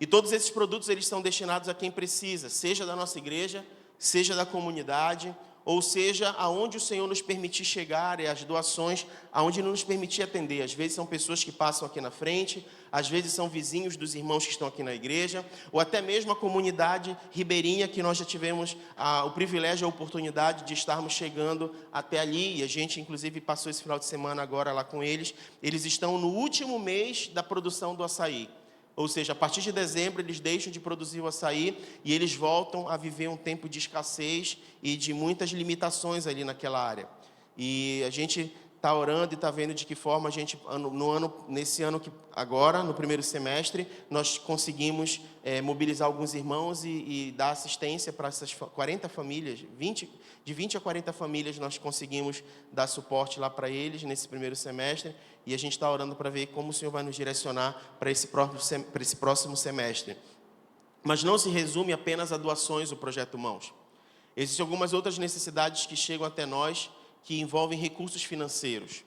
E todos esses produtos eles são destinados a quem precisa, seja da nossa igreja, seja da comunidade, ou seja, aonde o Senhor nos permitir chegar, e as doações aonde não nos permitir atender. Às vezes são pessoas que passam aqui na frente, às vezes são vizinhos dos irmãos que estão aqui na igreja, ou até mesmo a comunidade ribeirinha, que nós já tivemos o privilégio, a oportunidade de estarmos chegando até ali, e a gente inclusive passou esse final de semana agora lá com eles. Eles estão no último mês da produção do açaí. Ou seja, a partir de dezembro eles deixam de produzir o açaí e eles voltam a viver um tempo de escassez e de muitas limitações ali naquela área. E a gente está orando e está vendo de que forma a gente, nesse ano que agora, no primeiro semestre, nós conseguimos mobilizar alguns irmãos e dar assistência para essas 40 famílias, de 20 a 40 famílias nós conseguimos dar suporte lá para eles nesse primeiro semestre. E a gente está orando para ver como o Senhor vai nos direcionar para esse próximo semestre. Mas não se resume apenas a doações o Projeto Mãos. Existem algumas outras necessidades que chegam até nós, que envolvem recursos financeiros.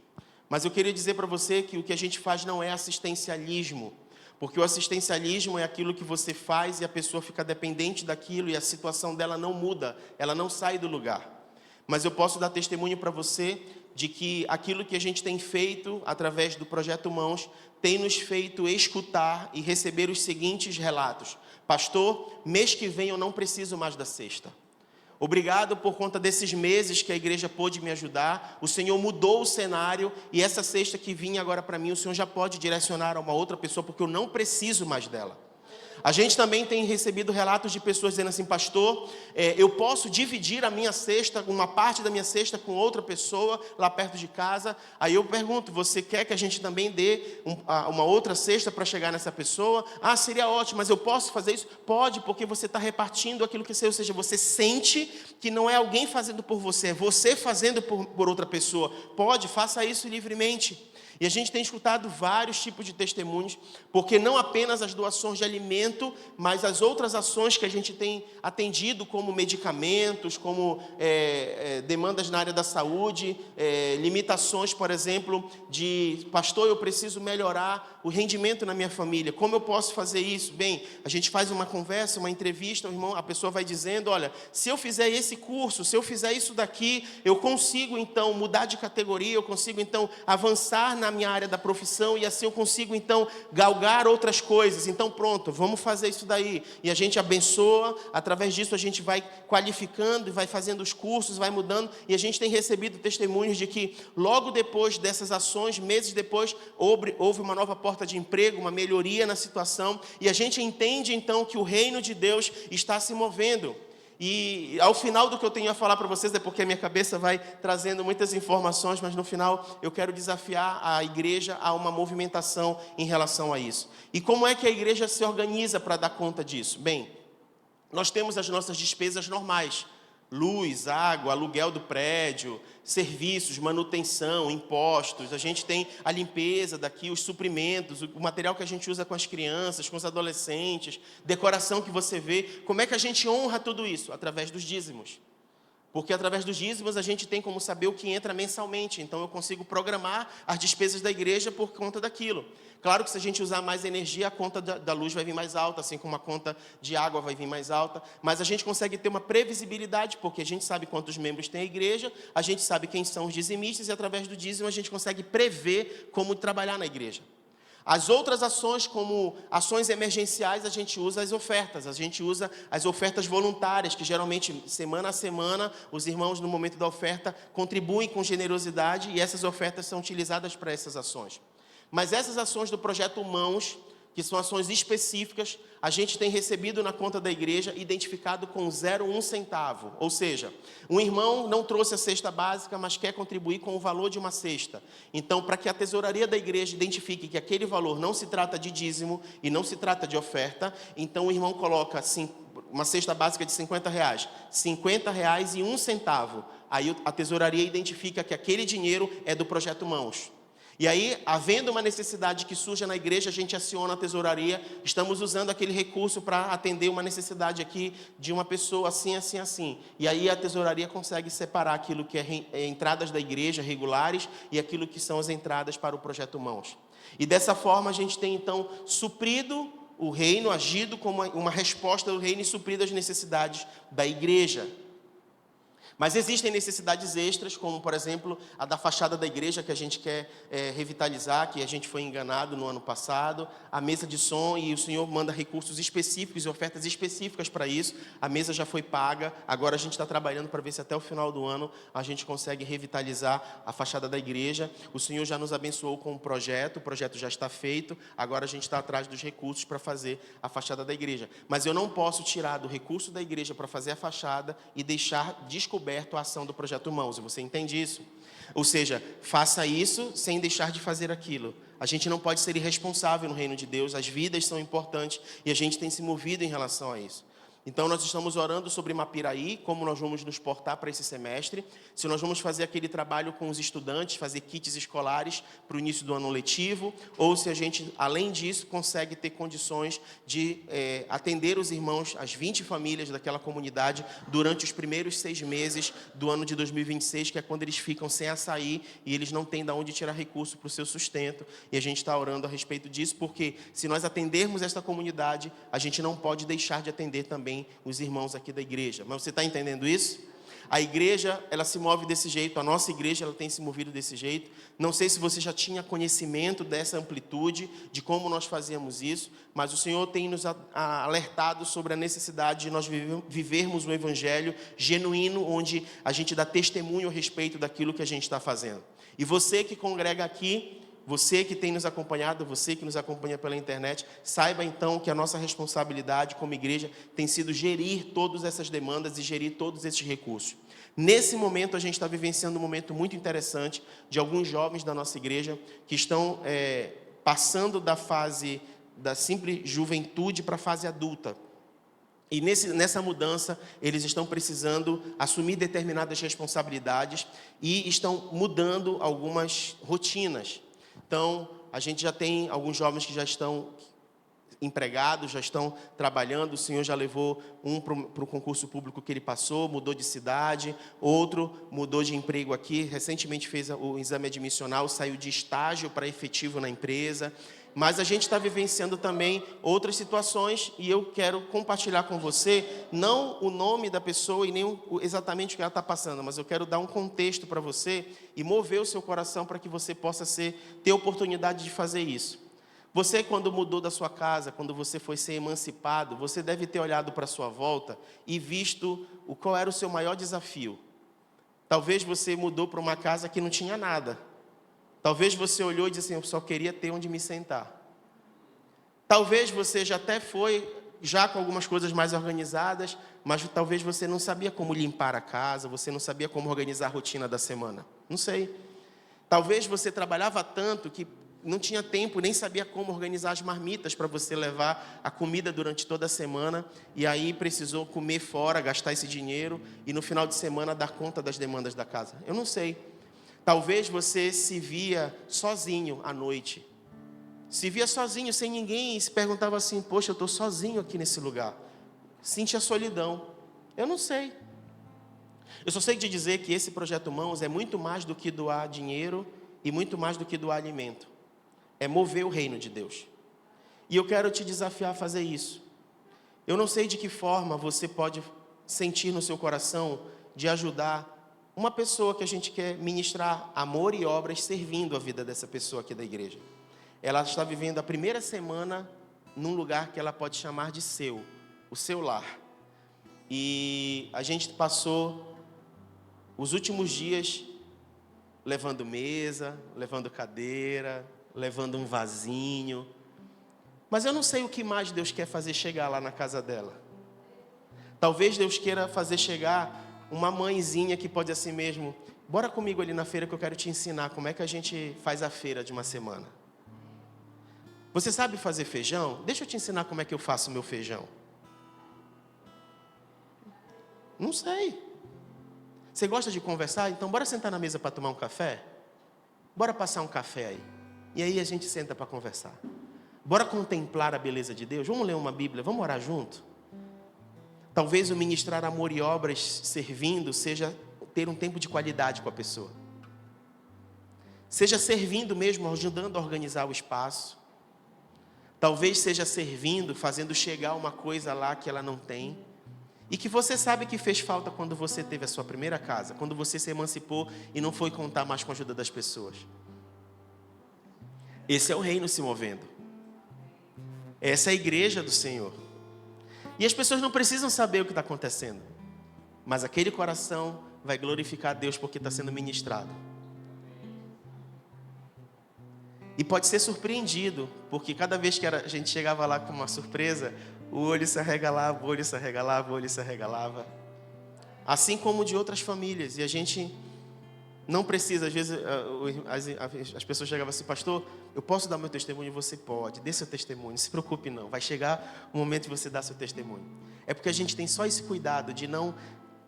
Mas eu queria dizer para você que o que a gente faz não é assistencialismo. Porque o assistencialismo é aquilo que você faz e a pessoa fica dependente daquilo e a situação dela não muda, ela não sai do lugar. Mas eu posso dar testemunho para você de que aquilo que a gente tem feito através do Projeto Mãos tem nos feito escutar e receber os seguintes relatos. Pastor, mês que vem eu não preciso mais da cesta. Obrigado por conta desses meses que a igreja pôde me ajudar. O Senhor mudou o cenário e essa cesta que vinha agora para mim, o Senhor já pode direcionar a uma outra pessoa porque eu não preciso mais dela. A gente também tem recebido relatos de pessoas dizendo assim, pastor, eu posso dividir a minha cesta, uma parte da minha cesta com outra pessoa lá perto de casa. Aí eu pergunto, você quer que a gente também dê uma outra cesta para chegar nessa pessoa? Ah, seria ótimo, mas eu posso fazer isso? Pode, porque você está repartindo aquilo que você, ou seja, você sente que não é alguém fazendo por você, é você fazendo por outra pessoa. Pode, faça isso livremente. E a gente tem escutado vários tipos de testemunhos, porque não apenas as doações de alimento, mas as outras ações que a gente tem atendido, como medicamentos, como demandas na área da saúde, limitações, por exemplo, de pastor, eu preciso melhorar o rendimento na minha família. Como eu posso fazer isso? Bem, a gente faz uma conversa, uma entrevista, o irmão, a pessoa vai dizendo, olha, se eu fizer esse curso, se eu fizer isso daqui, eu consigo então mudar de categoria, eu consigo então avançar na minha área da profissão e assim eu consigo então galgar outras coisas. Então pronto, vamos fazer isso daí. E a gente abençoa, através disso a gente vai qualificando e vai fazendo os cursos, vai mudando. E a gente tem recebido testemunhos de que logo depois dessas ações, meses depois, houve uma nova porta de emprego, uma melhoria na situação. E a gente entende então que o reino de Deus está se movendo. E ao final do que eu tenho a falar para vocês, é porque a minha cabeça vai trazendo muitas informações, mas no final eu quero desafiar a igreja a uma movimentação em relação a isso. E como é que a igreja se organiza para dar conta disso? Bem, nós temos as nossas despesas normais. Luz, água, aluguel do prédio, serviços, manutenção, impostos. A gente tem a limpeza daqui, os suprimentos, o material que a gente usa com as crianças, com os adolescentes, decoração que você vê. Como é que a gente honra tudo isso? Através dos dízimos. Porque através dos dízimos a gente tem como saber o que entra mensalmente. Então eu consigo programar as despesas da igreja por conta daquilo. Claro que se a gente usar mais energia, a conta da luz vai vir mais alta, assim como a conta de água vai vir mais alta. Mas a gente consegue ter uma previsibilidade, porque a gente sabe quantos membros tem a igreja, a gente sabe quem são os dizimistas e através do dízimo a gente consegue prever como trabalhar na igreja. As outras ações, como ações emergenciais, a gente usa as ofertas. A gente usa as ofertas voluntárias, que geralmente, semana a semana, os irmãos, no momento da oferta, contribuem com generosidade e essas ofertas são utilizadas para essas ações. Mas essas ações do Projeto Mãos, que são ações específicas, a gente tem recebido na conta da igreja, identificado com 0,1 centavo. Ou seja, um irmão não trouxe a cesta básica, mas quer contribuir com o valor de uma cesta. Então, para que a tesouraria da igreja identifique que aquele valor não se trata de dízimo e não se trata de oferta, então o irmão coloca assim, uma cesta básica de R$50, R$50,01. Aí a tesouraria identifica que aquele dinheiro é do Projeto Mãos. E aí, havendo uma necessidade que surja na igreja, a gente aciona a tesouraria. Estamos usando aquele recurso para atender uma necessidade aqui de uma pessoa assim, assim, assim. E aí a tesouraria consegue separar aquilo que é entradas da igreja regulares e aquilo que são as entradas para o Projeto Mãos. E dessa forma a gente tem então suprido o reino, agido como uma resposta do reino e suprido as necessidades da igreja. Mas existem necessidades extras, como, por exemplo, a da fachada da igreja, que a gente quer revitalizar, que a gente foi enganado no ano passado, a mesa de som, e o Senhor manda recursos específicos e ofertas específicas para isso. A mesa já foi paga, agora a gente está trabalhando para ver se até o final do ano a gente consegue revitalizar a fachada da igreja. O Senhor já nos abençoou com o projeto já está feito, agora a gente está atrás dos recursos para fazer a fachada da igreja. Mas eu não posso tirar do recurso da igreja para fazer a fachada e deixar descoberto a ação do Projeto Mãos. Você entende isso? Ou seja, faça isso sem deixar de fazer aquilo. A gente não pode ser irresponsável no reino de Deus, as vidas são importantes e a gente tem se movido em relação a isso. Então, nós estamos orando sobre Mapiraí, como nós vamos nos portar para esse semestre, se nós vamos fazer aquele trabalho com os estudantes, fazer kits escolares para o início do ano letivo, ou se a gente, além disso, consegue ter condições de atender os irmãos, as 20 famílias daquela comunidade, durante os primeiros 6 meses do ano de 2026, que é quando eles ficam sem açaí e eles não têm de onde tirar recurso para o seu sustento. E a gente está orando a respeito disso, porque se nós atendermos esta comunidade, a gente não pode deixar de atender também os irmãos aqui da igreja. Mas você está entendendo isso? A igreja, ela se move desse jeito, a nossa igreja, ela tem se movido desse jeito. Não sei se você já tinha conhecimento dessa amplitude, de como nós fazíamos isso, mas o Senhor tem nos alertado sobre a necessidade de nós vivermos um evangelho genuíno, onde a gente dá testemunho a respeito daquilo que a gente está fazendo. E você que congrega aqui, você que tem nos acompanhado, você que nos acompanha pela internet, saiba então que a nossa responsabilidade como igreja tem sido gerir todas essas demandas e gerir todos esses recursos. Nesse momento, a gente está vivenciando um momento muito interessante de alguns jovens da nossa igreja que estão passando da fase da simples juventude para a fase adulta. E nessa mudança, eles estão precisando assumir determinadas responsabilidades e estão mudando algumas rotinas. Então, a gente já tem alguns jovens que já estão empregados, já estão trabalhando. O Senhor já levou um para o concurso público que ele passou, mudou de cidade. Outro mudou de emprego aqui, recentemente fez o exame admissional, saiu de estágio para efetivo na empresa. Mas a gente está vivenciando também outras situações e eu quero compartilhar com você, não o nome da pessoa e nem exatamente o que ela está passando, mas eu quero dar um contexto para você e mover o seu coração para que você possa ter oportunidade de fazer isso. Você, quando mudou da sua casa, quando você foi ser emancipado, você deve ter olhado para a sua volta e visto qual era o seu maior desafio. Talvez você mudou para uma casa que não tinha nada. Talvez você olhou e disse assim, eu só queria ter onde me sentar. Talvez você já até foi, já com algumas coisas mais organizadas, mas talvez você não sabia como limpar a casa, você não sabia como organizar a rotina da semana. Não sei. Talvez você trabalhava tanto que não tinha tempo, nem sabia como organizar as marmitas para você levar a comida durante toda a semana, e aí precisou comer fora, gastar esse dinheiro, e no final de semana dar conta das demandas da casa. Eu não sei. Talvez você se via sozinho à noite. Se via sozinho, sem ninguém, e se perguntava assim, poxa, eu estou sozinho aqui nesse lugar. Sentia solidão. Eu não sei. Eu só sei te dizer que esse projeto Mãos é muito mais do que doar dinheiro e muito mais do que doar alimento. É mover o reino de Deus. E eu quero te desafiar a fazer isso. Eu não sei de que forma você pode sentir no seu coração de ajudar uma pessoa que a gente quer ministrar amor e obras servindo a vida dessa pessoa aqui da igreja. Ela está vivendo a primeira semana num lugar que ela pode chamar de seu, o seu lar. E a gente passou os últimos dias levando mesa, levando cadeira, levando um vasinho. Mas eu não sei o que mais Deus quer fazer chegar lá na casa dela. Talvez Deus queira fazer chegar uma mãezinha que pode assim mesmo, bora comigo ali na feira que eu quero te ensinar como é que a gente faz a feira de uma semana. Você sabe fazer feijão? Deixa eu te ensinar como é que eu faço o meu feijão. Não sei. Você gosta de conversar? Então bora sentar na mesa para tomar um café? Bora passar um café aí. E aí a gente senta para conversar. Bora contemplar a beleza de Deus? Vamos ler uma Bíblia? Vamos orar junto? Talvez o ministrar amor e obras servindo seja ter um tempo de qualidade com a pessoa. Seja servindo mesmo, ajudando a organizar o espaço. Talvez seja servindo, fazendo chegar uma coisa lá que ela não tem. E que você sabe que fez falta quando você teve a sua primeira casa, quando você se emancipou e não foi contar mais com a ajuda das pessoas. Esse é o reino se movendo. Essa é a igreja do Senhor. E as pessoas não precisam saber o que está acontecendo. Mas aquele coração vai glorificar a Deus porque está sendo ministrado. E pode ser surpreendido, porque cada vez que a gente chegava lá com uma surpresa, o olho se arregalava, o olho se arregalava, o olho se arregalava. Assim como de outras famílias. E a gente Não precisa, às vezes as pessoas chegavam assim, pastor, eu posso dar meu testemunho? Você pode, dê seu testemunho, não se preocupe não, vai chegar o momento de você dar seu testemunho. É porque a gente tem só esse cuidado de não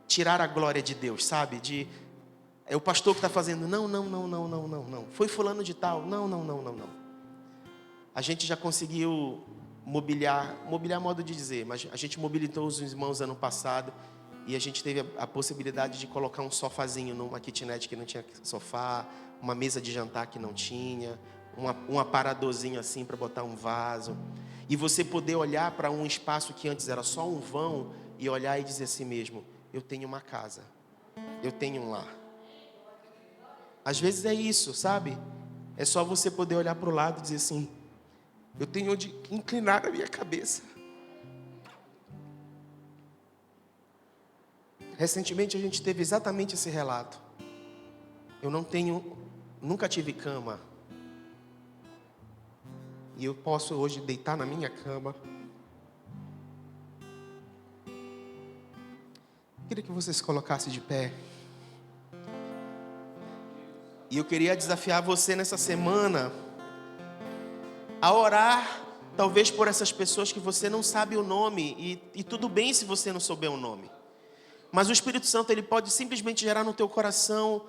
tirar a glória de Deus, sabe? É o pastor que está fazendo, não, foi fulano de tal, não. A gente já conseguiu mobiliar modo de dizer, mas a gente mobilitou os irmãos ano passado, e a gente teve a possibilidade de colocar um sofazinho numa kitnet que não tinha sofá, uma mesa de jantar que não tinha, um aparadorzinho assim para botar um vaso. E você poder olhar para um espaço que antes era só um vão e olhar e dizer assim mesmo, eu tenho uma casa, eu tenho um lar. Às vezes é isso, sabe? É só você poder olhar para o lado e dizer assim, eu tenho onde inclinar a minha cabeça. Recentemente a gente teve exatamente esse relato. Eu nunca tive cama. E eu posso hoje deitar na minha cama. Queria que você se colocasse de pé. E eu queria desafiar você nessa semana a orar, talvez por essas pessoas que você não sabe o nome. E tudo bem se você não souber o nome. Mas o Espírito Santo, ele pode simplesmente gerar no teu coração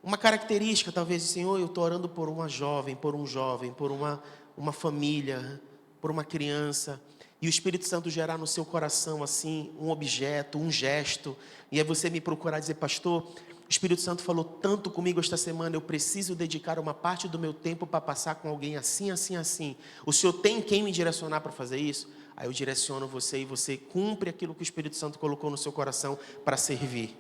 uma característica, talvez, Senhor, eu estou orando por uma jovem, por um jovem, por uma família, por uma criança. E o Espírito Santo gerar no seu coração, assim, um objeto, um gesto. E aí você me procurar dizer, pastor, o Espírito Santo falou tanto comigo esta semana, eu preciso dedicar uma parte do meu tempo para passar com alguém assim. O Senhor tem quem me direcionar para fazer isso? Aí eu direciono você e você cumpre aquilo que o Espírito Santo colocou no seu coração para servir.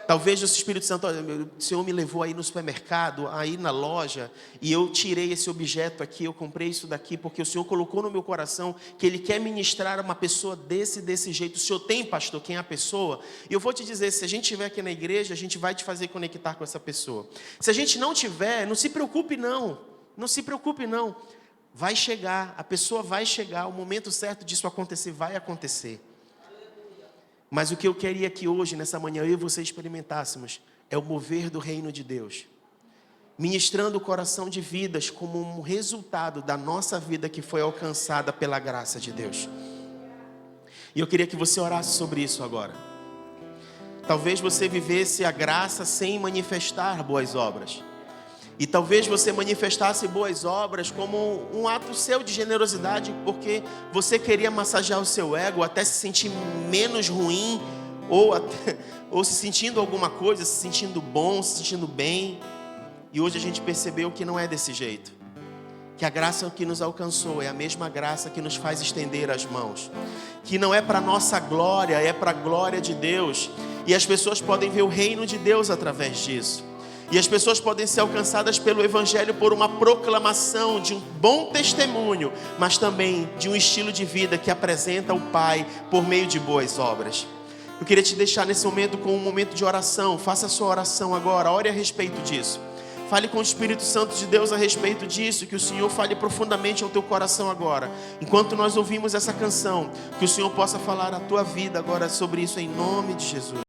Talvez o Espírito Santo, olha, o Senhor me levou aí no supermercado, aí na loja, e eu tirei esse objeto aqui, eu comprei isso daqui, porque o Senhor colocou no meu coração que Ele quer ministrar uma pessoa desse jeito. O Senhor tem, pastor, quem é a pessoa? E eu vou te dizer, se a gente estiver aqui na igreja, a gente vai te fazer conectar com essa pessoa. Se a gente não tiver, não se preocupe não. Vai chegar, a pessoa vai chegar, o momento certo disso acontecer, vai acontecer. Mas o que eu queria que hoje, nessa manhã, eu e você experimentássemos, é o mover do reino de Deus. Ministrando o coração de vidas como um resultado da nossa vida que foi alcançada pela graça de Deus. E eu queria que você orasse sobre isso agora. Talvez você vivesse a graça sem manifestar boas obras. E talvez você manifestasse boas obras como um ato seu de generosidade, porque você queria massagear o seu ego, até se sentir menos ruim, ou se sentindo alguma coisa, se sentindo bom, se sentindo bem. E hoje a gente percebeu que não é desse jeito. Que a graça que nos alcançou é a mesma graça que nos faz estender as mãos. Que não é para nossa glória, é para a glória de Deus. E as pessoas podem ver o reino de Deus através disso. E as pessoas podem ser alcançadas pelo Evangelho por uma proclamação de um bom testemunho, mas também de um estilo de vida que apresenta o Pai por meio de boas obras. Eu queria te deixar nesse momento com um momento de oração. Faça a sua oração agora, ore a respeito disso. Fale com o Espírito Santo de Deus a respeito disso, que o Senhor fale profundamente ao teu coração agora. Enquanto nós ouvimos essa canção, que o Senhor possa falar a tua vida agora sobre isso em nome de Jesus.